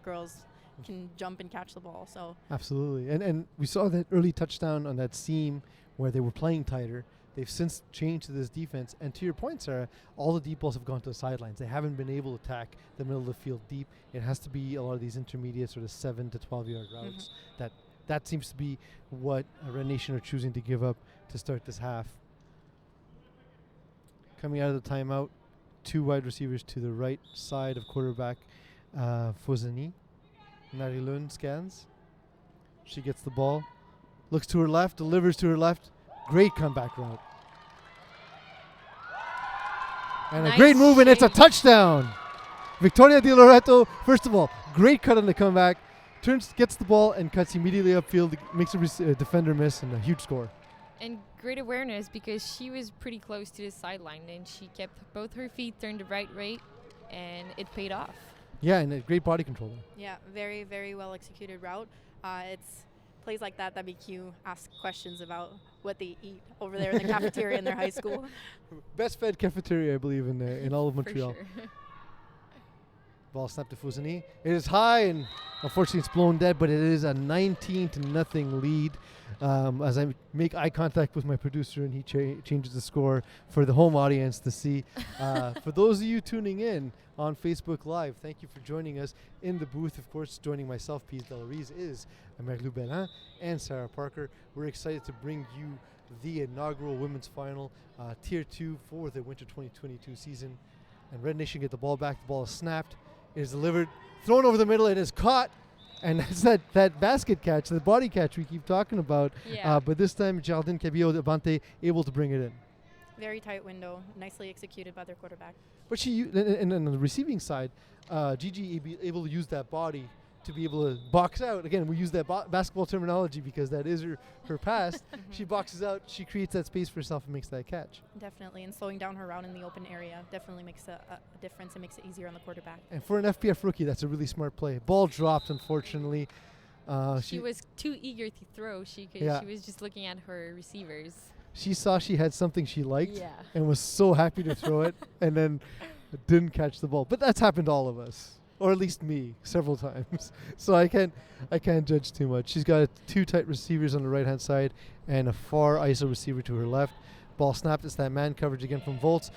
girls can jump and catch the ball. So Absolutely. And we saw that early touchdown on that seam where they were playing tighter. They've since changed to this defense. And to your point, Sarah, all the deep balls have gone to the sidelines. They haven't been able to attack the middle of the field deep. It has to be a lot of these intermediate sort of 7 to 12-yard routes. That seems to be what Red Nation are choosing to give up to start this half. Coming out of the timeout, 2 wide receivers to the right side of quarterback Fozani. Marilou scans. She gets the ball. Looks to her left, delivers to her left. Great comeback route. And a great move, and it's a touchdown. Victoria Di Loreto, first of all, great cut on the comeback. Gets the ball and cuts immediately upfield, makes a defender miss, and a huge score. And great awareness because she was pretty close to the sideline, and she kept both her feet turned the right way, and it paid off. Yeah, and a great body control. yeah, very, very well executed route. It's plays like that make you ask questions about what they eat over there in the cafeteria in their high school. Best fed cafeteria, I believe, in all of Montreal. For sure. Ball snapped to Fuzini. It is high, and unfortunately it's blown dead, but it is a 19-0 lead. As I make eye contact with my producer, and he changes the score for the home audience to see. For those of you tuning in on Facebook Live, thank you for joining us in the booth. Of course, joining myself, Paolo Della Rocca, is Marilou Beland and Sara Parker. We're excited to bring you the inaugural women's final, Tier 2 for the winter 2022 season. And Red Nation get the ball back. The ball is snapped. It is delivered, thrown over the middle. It is caught. And that's that basket catch, the body catch we keep talking about. Yeah. But this time, Jardine Cabillo-Abante able to bring it in. Very tight window, nicely executed by their quarterback. But and on the receiving side, Gigi able to use that body to be able to box out. Again, we use that basketball terminology because that is her past. She boxes out, she creates that space for herself and makes that catch. Definitely, and slowing down her route in the open area definitely makes a difference and makes it easier on the quarterback. And for an FPF rookie, that's a really smart play. Ball dropped, unfortunately. She was too eager to throw. She was just looking at her receivers. She saw she had something she liked Yeah. and was so happy to throw it, and then didn't catch the ball. But that's happened to all of us. Or at least me, several times. So I can't judge too much. She's got 2 tight receivers on the right-hand side and a far ISO receiver to her left. Ball snapped. It's that man coverage again from Volts.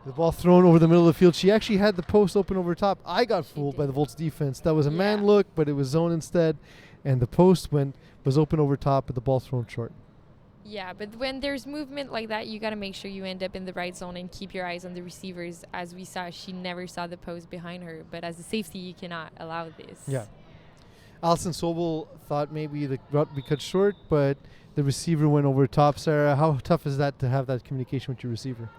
The ball thrown over the middle of the field. She actually had the post open over top. I got fooled by the Volts defense. That was a man look, but it was zone instead. And the post was open over top, but the ball thrown short. Yeah, but when there's movement like that, you got to make sure you end up in the right zone and keep your eyes on the receivers. As we saw, she never saw the post behind her. But as a safety, you cannot allow this. Yeah. Alison Sobel thought maybe the route would be cut short, but the receiver went over top. Sarah, how tough is that to have that communication with your receiver?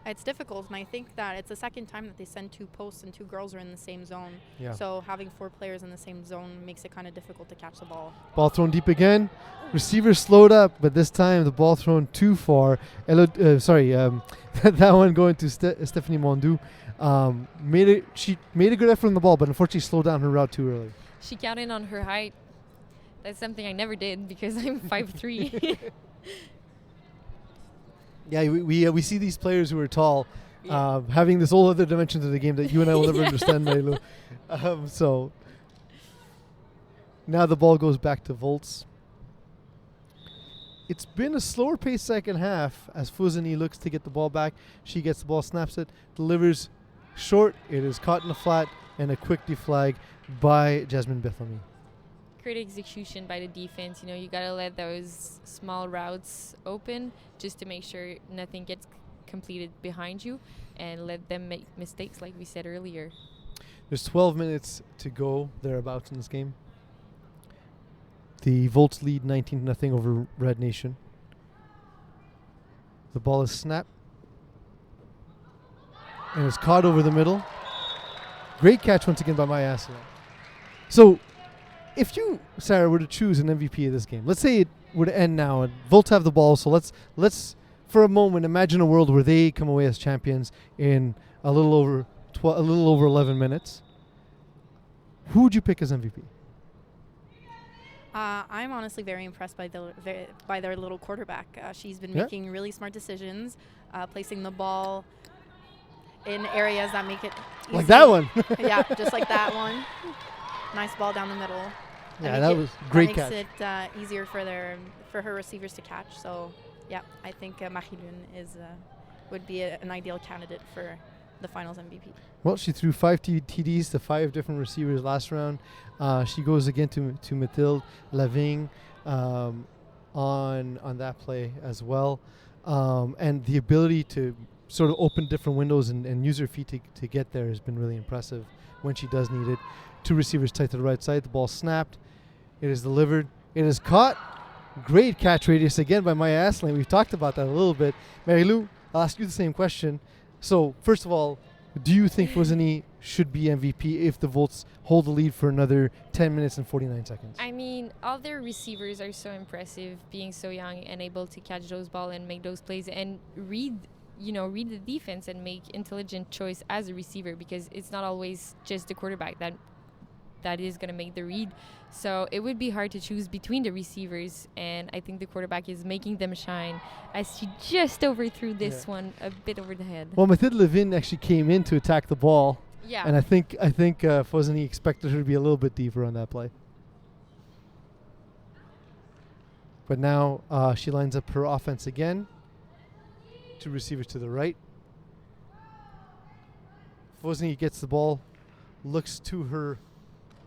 It's difficult, and I think that it's the second time that they send 2 posts and 2 girls are in the same zone. Yeah. So having 4 players in the same zone makes it kind of difficult to catch the ball. Ball thrown deep again. Receiver slowed up, but this time the ball thrown too far. That one going to Stephanie Mondu. She made a good effort on the ball, but unfortunately slowed down her route too early. She counted on her height. That's something I never did because I'm 5'3". Yeah, we see these players who are tall having this whole other dimension to the game that you and I will never understand, Marilou. So now the ball goes back to Volts. It's been a slower paced second half as Fuzini looks to get the ball back. She gets the ball, snaps it, delivers short. It is caught in the flat and a quick deflag by Jasmine Bethany. Great execution by the defense. You got to let those small routes open just to make sure nothing gets completed behind you and let them make mistakes like we said earlier. There's 12 minutes to go thereabouts in this game. The Volts lead 19-0 over Red Nation. The ball is snapped and it's caught over the middle. Great catch once again by Maya Aslan. So if you, Sarah, were to choose an MVP of this game, let's say it were to end now and Volts have the ball, so let's for a moment imagine a world where they come away as champions in a little over 11 minutes. Who would you pick as MVP? I'm honestly very impressed by their little quarterback. She's been making really smart decisions, placing the ball in areas that make it easy. Like that one. Yeah, just like that one. Nice ball down the middle. Yeah, that was great catch. Makes it easier for her receivers to catch. So, yeah, I think Marilou would be an ideal candidate for the finals MVP. Well, she threw 5 TDs to 5 different receivers last round. She goes again to Mathilde Lavigne on that play as well. And the ability to sort of open different windows and use her feet to get there has been really impressive when she does need it. 2 receivers tight to the right side. The ball snapped. It is delivered. It is caught. Great catch radius again by Maya Aslan. We've talked about that a little bit. Marilou, I'll ask you the same question. So, first of all, do you think Fuzini should be MVP if the Volts hold the lead for another 10 minutes and 49 seconds? I mean, all their receivers are so impressive, being so young and able to catch those balls and make those plays and read the defense and make intelligent choice as a receiver, because it's not always just the quarterback that is going to make the read. So it would be hard to choose between the receivers, and I think the quarterback is making them shine as she just overthrew this one a bit over the head. Well, Mathilde Levin actually came in to attack the ball. Yeah. And I think Fuzini expected her to be a little bit deeper on that play. But now she lines up her offense again. 2 receivers to the right. Fuzini gets the ball, looks to her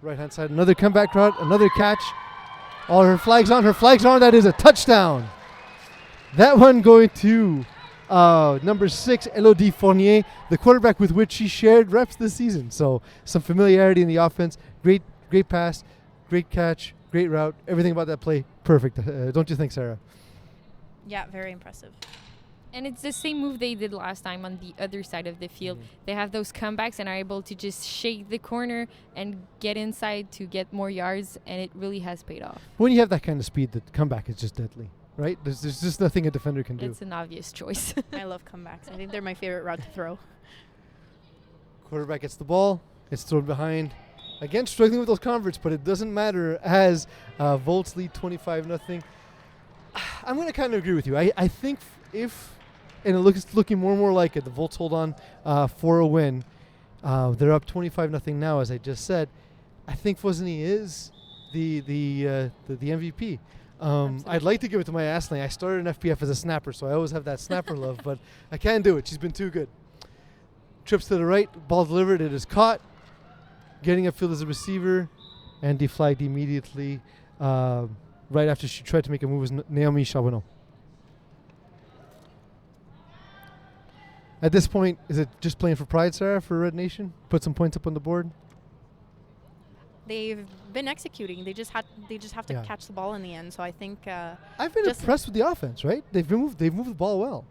right-hand side. Another comeback route, another catch. All her flags on. That is a touchdown. That one going to Number 6, Elodie Fournier, the quarterback with which she shared reps this season. So some familiarity in the offense. Great pass, great catch, great route. Everything about that play, perfect. Don't you think, Sarah? Yeah, very impressive. And it's the same move they did last time on the other side of the field. They have those comebacks and are able to just shake the corner and get inside to get more yards, and it really has paid off. When you have that kind of speed, the comeback is just deadly, right? There's just nothing a defender can do. It's an obvious choice. I love comebacks. I think they're my favorite route to throw. Quarterback gets the ball. It's thrown behind. Again, struggling with those converts, but it doesn't matter as Volts lead 25-0. I'm going to kind of agree with you. I think and it's looking more and more like it, the Volts hold on for a win. They're up 25-0 now, as I just said. I think Fosny is the MVP. I'd like to give it to my Astley. I started an FPF as a snapper, so I always have that snapper love, but I can't do it. She's been too good. Trips to the right, ball delivered, it is caught. Getting upfield as a receiver, and deflagged immediately right after she tried to make a move was Naomi Charbonneau. At this point, is it just playing for pride, Sarah, for Red Nation? Put some points up on the board? They've been executing. They just have to catch the ball in the end. So I think I've been impressed with the offense, right? They've moved the ball well.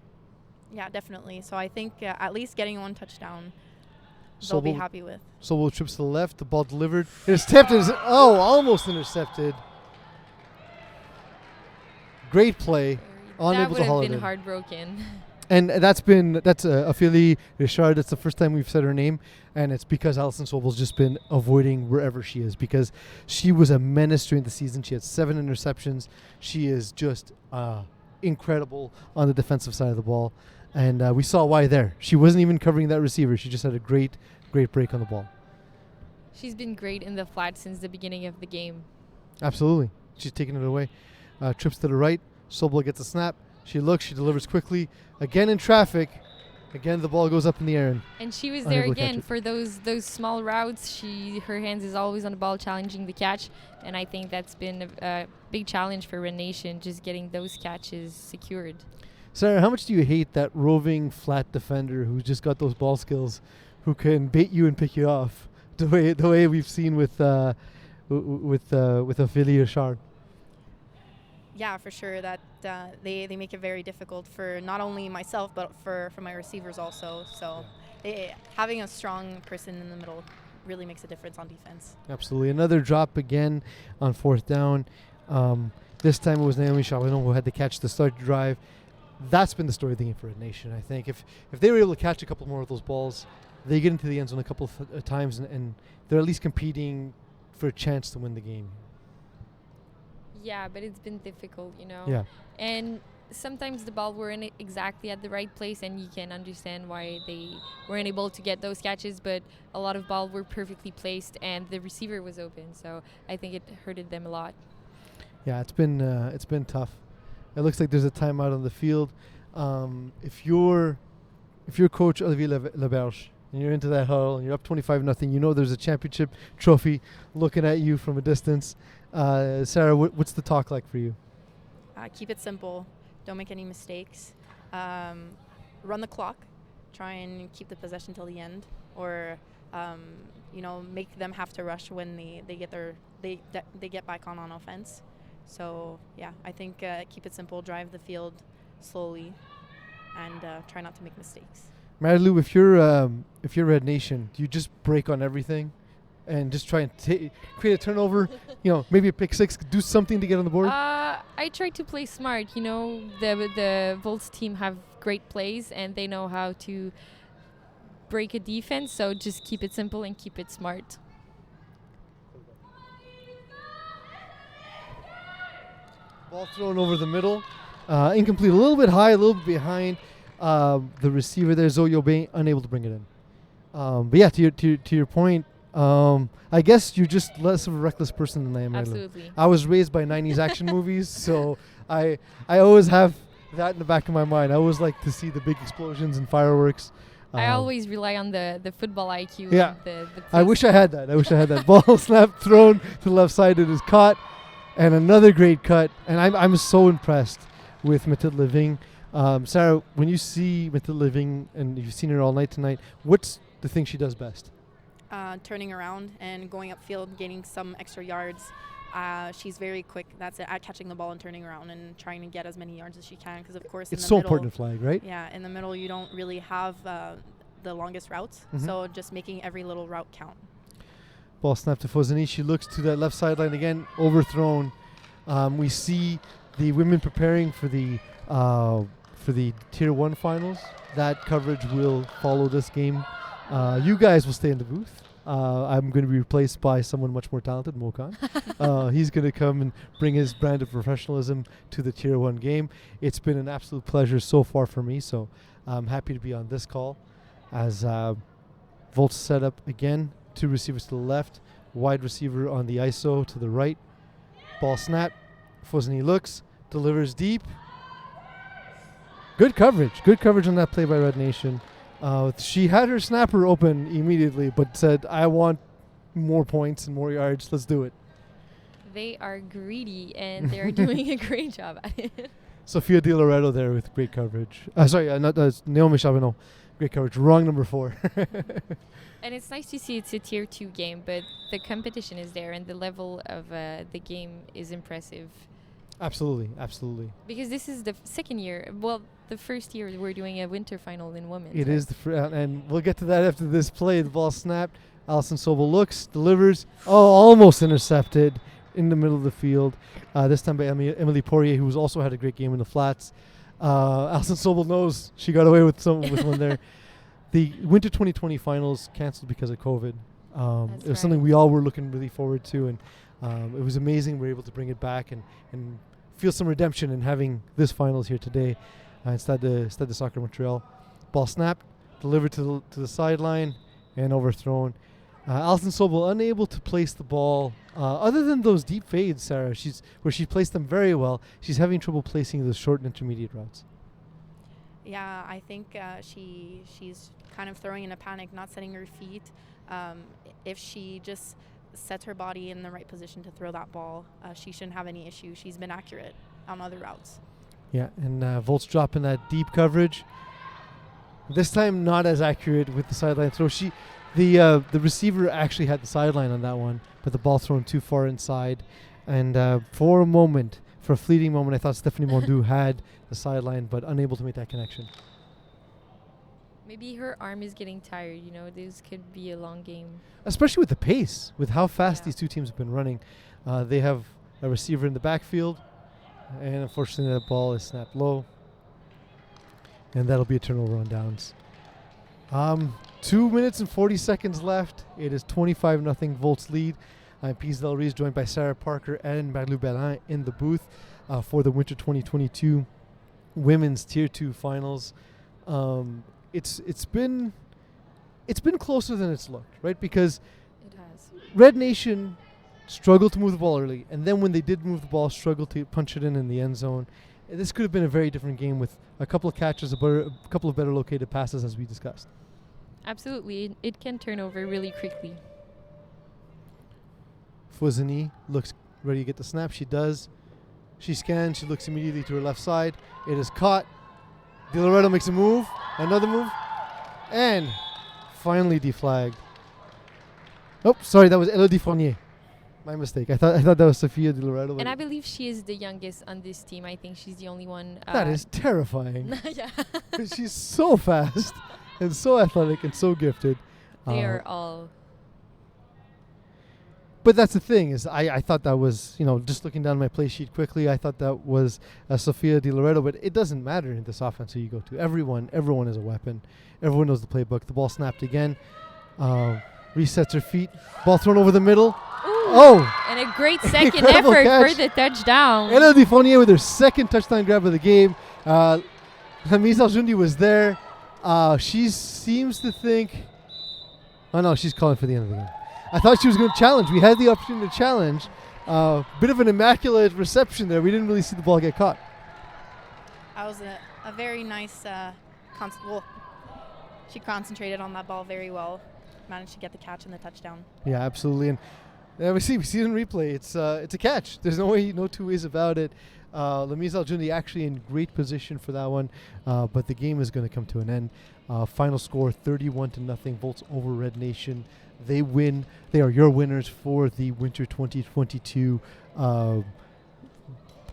Yeah, definitely. So I think at least getting one touchdown, they'll be happy with. Sobel trips to the left. The ball delivered. Intercepted. Almost intercepted. Great play. That would have been heartbroken. And that's Ophélie Richard. That's the first time we've said her name, and it's because Alison Sobel's just been avoiding wherever she is, because she was a menace during the season. She had 7 interceptions. She is just incredible on the defensive side of the ball, and we saw why there. She wasn't even covering that receiver. She just had a great break on the ball. She's been great in the flat since the beginning of the game. Absolutely. She's taking it away. Trips to the right. Sobel gets a snap. She looks. She delivers quickly. Again in traffic. Again, the ball goes up in the air. And she was there again for those small routes. Her hands is always on the ball, challenging the catch. And I think that's been a big challenge for Red Nation, just getting those catches secured. Sarah, how much do you hate that roving flat defender who's just got those ball skills, who can bait you and pick you off, the way we've seen with Ophélie Richard? Yeah, for sure. That they make it very difficult for not only myself but for my receivers also. So having a strong person in the middle really makes a difference on defense. Absolutely. Another drop again on 4th down. This time it was Naomi Charbonneau who had to catch the start drive. That's been the story of the game for Red Nation, I think. If they were able to catch a couple more of those balls, they get into the end zone a couple of times, and they're at least competing for a chance to win the game. Yeah, but it's been difficult, Yeah. And sometimes the ball weren't exactly at the right place, and you can understand why they weren't able to get those catches, but a lot of balls were perfectly placed, and the receiver was open, so I think it hurted them a lot. Yeah, it's been tough. It looks like there's a timeout on the field. If you're Coach Olivier Laberge and you're into that huddle and you're up 25-0, there's a championship trophy looking at you from a distance. Sarah, what's the talk like for you? Keep it simple. Don't make any mistakes. Run the clock. Try and keep the possession till the end, or make them have to rush when they get back on offense. So yeah, I think keep it simple. Drive the field slowly, and try not to make mistakes. Marilou, if you're Red Nation, do you just break on everything and just try and create a turnover, maybe a pick six, do something to get on the board? I try to play smart. The Volts team have great plays, and they know how to break a defense, so just keep it simple and keep it smart. Ball thrown over the middle. Incomplete, a little bit high, a little bit behind. The receiver there, Zoe Aubin, unable to bring it in. But yeah, to your point, I guess you're just less of a reckless person than I am. Absolutely. I was raised by 90s action movies, so I always have that in the back of my mind. I always like to see the big explosions and fireworks. I always rely on the football IQ. Yeah. The I wish I had that. Ball snap thrown to the left side. It is caught. And another great cut. And I'm so impressed with Mathilde Leving. Sarah, when you see Mithil living, and you've seen her all night tonight, what's the thing she does best? Turning around and going upfield, gaining some extra yards. She's very quick. That's it, at catching the ball and turning around and trying to get as many yards as she can. Because of course, It's in the so middle, important to flag, right? Yeah, in the middle you don't really have the longest routes. So just making every little route count. Ball snapped to Fosani. She looks to that left sideline again, overthrown. We see the women preparing for the Tier 1 finals. That coverage will follow this game. You guys will stay in the booth. I'm going to be replaced by someone much more talented, Mokan. He's going to come and bring his brand of professionalism to the Tier 1 game. It's been an absolute pleasure so far for me, so I'm happy to be on this call as Volt's set up again. 2 receivers to the left, wide receiver on the ISO to the right. Ball snap. Fosani looks, delivers deep. Good coverage on that play by Red Nation. She had her snapper open immediately, but said, I want more points and more yards. Let's do it. They are greedy, and they're doing a great job at it. Sophia Di Loretto there with great coverage. Naomi Chavino. Great coverage. Wrong number 4. And it's nice to see it's a Tier 2 game, but the competition is there, and the level of the game is impressive. Absolutely. Because this is the second year. Well, the first year we're doing a winter final in women's. It is and we'll get to that after this play. The ball snapped. Alison Sobel looks, delivers. Almost intercepted in the middle of the field. This time by Emily Poirier, who's also had a great game in the flats. Alison Sobel knows she got away with one there. The Winter 2020 finals canceled because of COVID. It was something we all were looking really forward to, and it was amazing we were able to bring it back and feel some redemption in having this finals here today. Stade De Montreal. Ball snapped, delivered to the sideline, and overthrown. Alison Sobel unable to place the ball. Other than those deep fades, Sarah, where she placed them very well, she's having trouble placing those short and intermediate routes. Yeah, I think she's kind of throwing in a panic, not setting her feet. If she just sets her body in the right position to throw that ball, she shouldn't have any issue. She's been accurate on other routes. Yeah, and Volt's dropping that deep coverage. This time not as accurate with the sideline throw. The receiver actually had the sideline on that one, but the ball thrown too far inside. And for a fleeting moment, I thought Stephanie Mondu had the sideline, but unable to make that connection. Maybe her arm is getting tired. This could be a long game. Especially with the pace, with how fast these two teams have been running. They have a receiver in the backfield, and unfortunately that ball is snapped low. And that'll be a turnover on downs. 2 minutes and 40 seconds left. It is 25-0 Volts lead. I'm Pease Del Rees, joined by Sarah Parker and Marilou Beland in the booth for the Winter 2022 Women's Tier 2 Finals. It's been closer than it's looked, right? Because it has. Red Nation struggled to move the ball early, and then when they did move the ball, struggled to punch it in the end zone. This could have been a very different game with a couple of catches, a couple of better located passes, as we discussed. Absolutely. It can turn over really quickly. Fosani looks ready to get the snap. She does. She scans. She looks immediately to her left side. It is caught. Di Loretto makes a move. Another move. And finally deflagged. Oh, sorry. That was Elodie Fournier. My mistake. I thought that was Sophia Di Loretto. And I believe she is the youngest on this team. I think she's the only one. That is terrifying. Yeah. She's so fast and so athletic and so gifted. They are all. But that's the thing is I thought that was, just looking down my play sheet quickly, I thought that was Sophia Di Loretto, but it doesn't matter in this offense who you go to. Everyone is a weapon. Everyone knows the playbook. The ball snapped again. Resets her feet. Ball thrown over the middle. Ooh, and a great second effort catch. for the touchdown. Elodie Fournier with her second touchdown grab of the game. Lamise Aljundi was there. She seems to think... Oh, no, she's calling for the end of the game. I thought she was going to challenge. We had the opportunity to challenge. Bit of an immaculate reception there. We didn't really see the ball get caught. That was a very nice... she concentrated on that ball very well. Managed to get the catch and the touchdown. Yeah, absolutely. And Yeah, we see it in replay. It's a catch. There's no two ways about it. Lamise Aljundi actually in great position for that one, but the game is going to come to an end. Final score 31-0. Volts over Red Nation. They win. They are your winners for the Winter 2022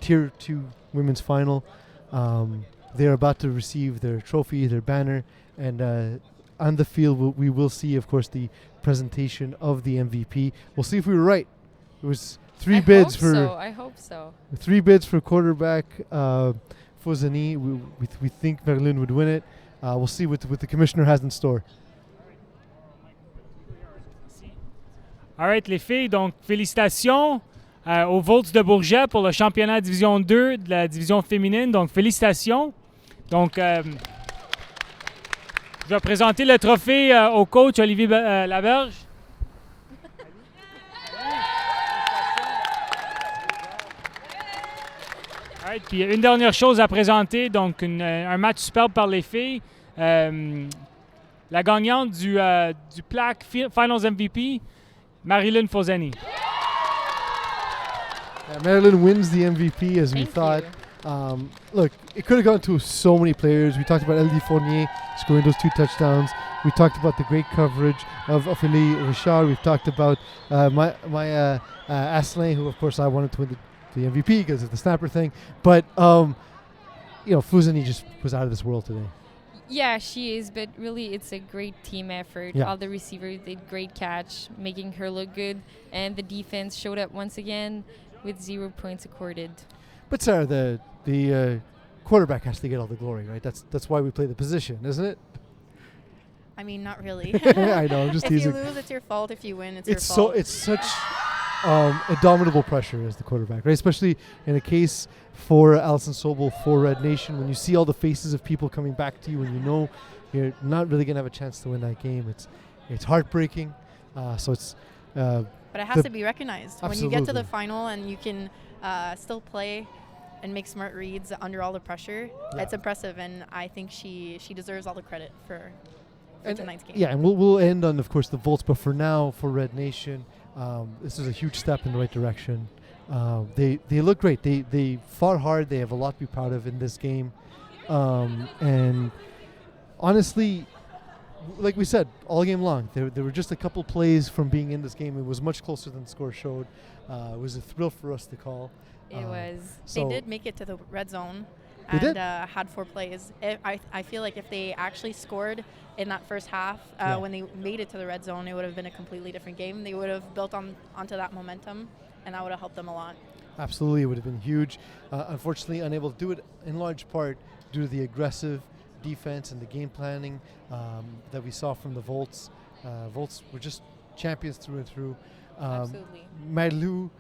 Tier 2 Women's Final. They're about to receive their trophy, their banner, and on the field we will see, of course, the presentation of the MVP. We'll see if we were right. It was three bids for. I hope so. 3 bids for quarterback Fozani. We think Marilou would win it. We'll see what the commissioner has in store. All right, les filles, donc félicitations aux Volts de Bourget pour le championnat Division 2 de la division féminine. Donc, félicitations. Donc, je vais présenter le trophée au coach Olivier Laberge. All right, puis une dernière chose à présenter, donc un match superbe par les filles. La gagnante du plaque Finals MVP, Marilou Fozani. Marilou wins the MVP as we Thank thought. you. Look, it could have gone to so many players. We talked about LD Fournier scoring those 2 touchdowns. We talked about the great coverage of Ophélie Richard. We've talked about my Asselin, who of course I wanted to win the MVP because of the snapper thing. But Fuzani just was out of this world today. Yeah, she is, but really it's a great team effort. Yeah. All the receivers did great catch, making her look good, and the defense showed up once again with 0 points accorded. But Sarah, the quarterback has to get all the glory, right? That's why we play the position, isn't it? I mean, not really. I know, I'm just if teasing. you lose, it's your fault. If you win, it's your fault. It's such indomitable pressure as the quarterback, right? Especially in a case for Alison Sobel for Red Nation, when you see all the faces of people coming back to you and you know you're not really going to have a chance to win that game. It's heartbreaking. So it's but it has to be recognized. Absolutely. When you get to the final and you can still play and make smart reads under all the pressure, it's impressive, and I think she deserves all the credit for tonight's game. Yeah, and we'll end on, of course, the Volts, but for now, for Red Nation, this is a huge step in the right direction. They look great. They fought hard. They have a lot to be proud of in this game. And honestly, like we said, all game long, there were just a couple plays from being in this game. It was much closer than the score showed. It was a thrill for us to call. It was. They did make it to the red zone They and did? had 4 plays. I feel like if they actually scored in that first half, when they made it to the red zone, it would have been a completely different game. They would have built onto that momentum, and that would have helped them a lot. Absolutely, it would have been huge. Unfortunately, unable to do it in large part due to the aggressive defense and the game planning that we saw from the Volts. Volts were just champions through and through. Absolutely. Marilou,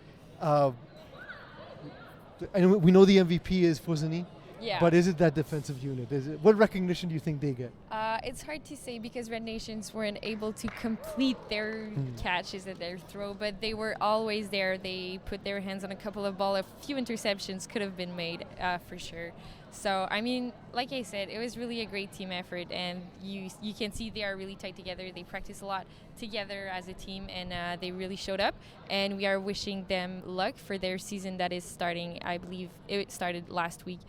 we know the MVP is Fozani, Yeah. but is it that defensive unit? What recognition do you think they get? It's hard to say because Red Nations weren't able to complete their catches at their throw, but they were always there. They put their hands on a couple of balls. A few interceptions could have been made for sure. So, I mean, like I said, it was really a great team effort, and you can see they are really tight together. They practice a lot together as a team, and they really showed up. And we are wishing them luck for their season that is starting. I believe it started last week.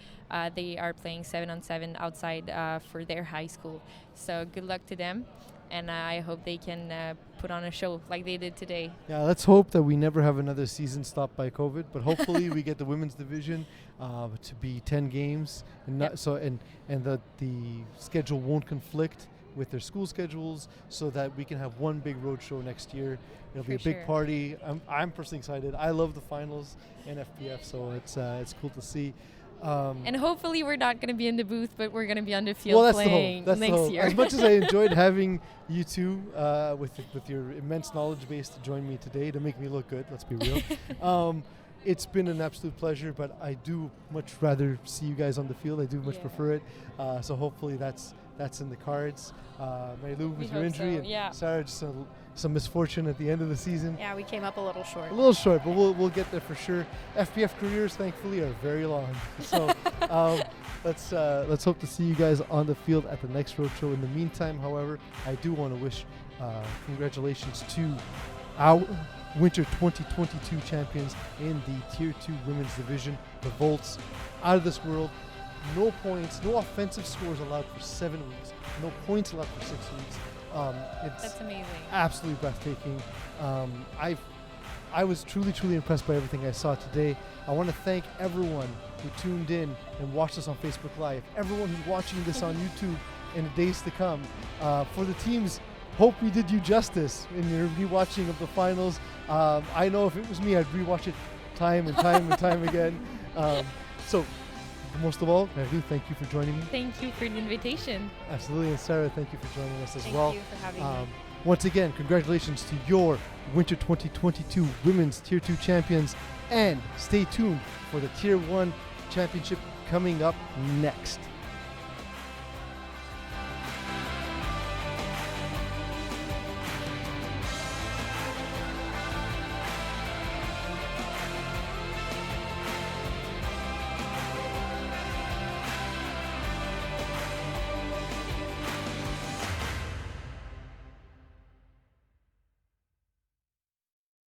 They are playing 7-on-7 outside for their high school. So good luck to them, and I hope they can put on a show like they did today. Yeah, let's hope that we never have another season stopped by COVID, but hopefully we get the women's division to be 10 games, and that the schedule won't conflict with their school schedules, so that we can have one big road show next year. It'll be a big party. I'm personally excited. I love the finals in FPF, so it's cool to see. And hopefully we're not going to be in the booth, but we're going to be on the field playing next year. As much as I enjoyed having you two with your immense knowledge base to join me today to make me look good, let's be real. It's been an absolute pleasure, but I do much rather see you guys on the field. I do much prefer it. So hopefully that's in the cards. Marilou, with your injury, and Sara, just some misfortune at the end of the season. Yeah, we came up a little short. A little short, but we'll get there for sure. FPF careers, thankfully, are very long. So let's hope to see you guys on the field at the next road show. In the meantime, however, I do want to wish congratulations to Winter 2022 champions in the Tier 2 women's division, the Volts. Out of this world. No points, no offensive scores allowed for 7 weeks. No points allowed for 6 weeks. It's That's amazing. absolutely breathtaking. I was truly impressed by everything I saw today. I want to thank everyone who tuned in and watched us on Facebook Live. Everyone who's watching this on YouTube in the days to come. For the teams, hope we did you justice in your rewatching of the finals. I know if it was me, I'd rewatch it time and time again. So, most of all, Marilou, thank you for joining me. Thank you for the invitation. Absolutely, and Sara, thank you for joining us as Thank well. you for having me. Once again, congratulations to your Winter 2022 Women's Tier 2 champions, and stay tuned for the Tier 1 championship coming up next.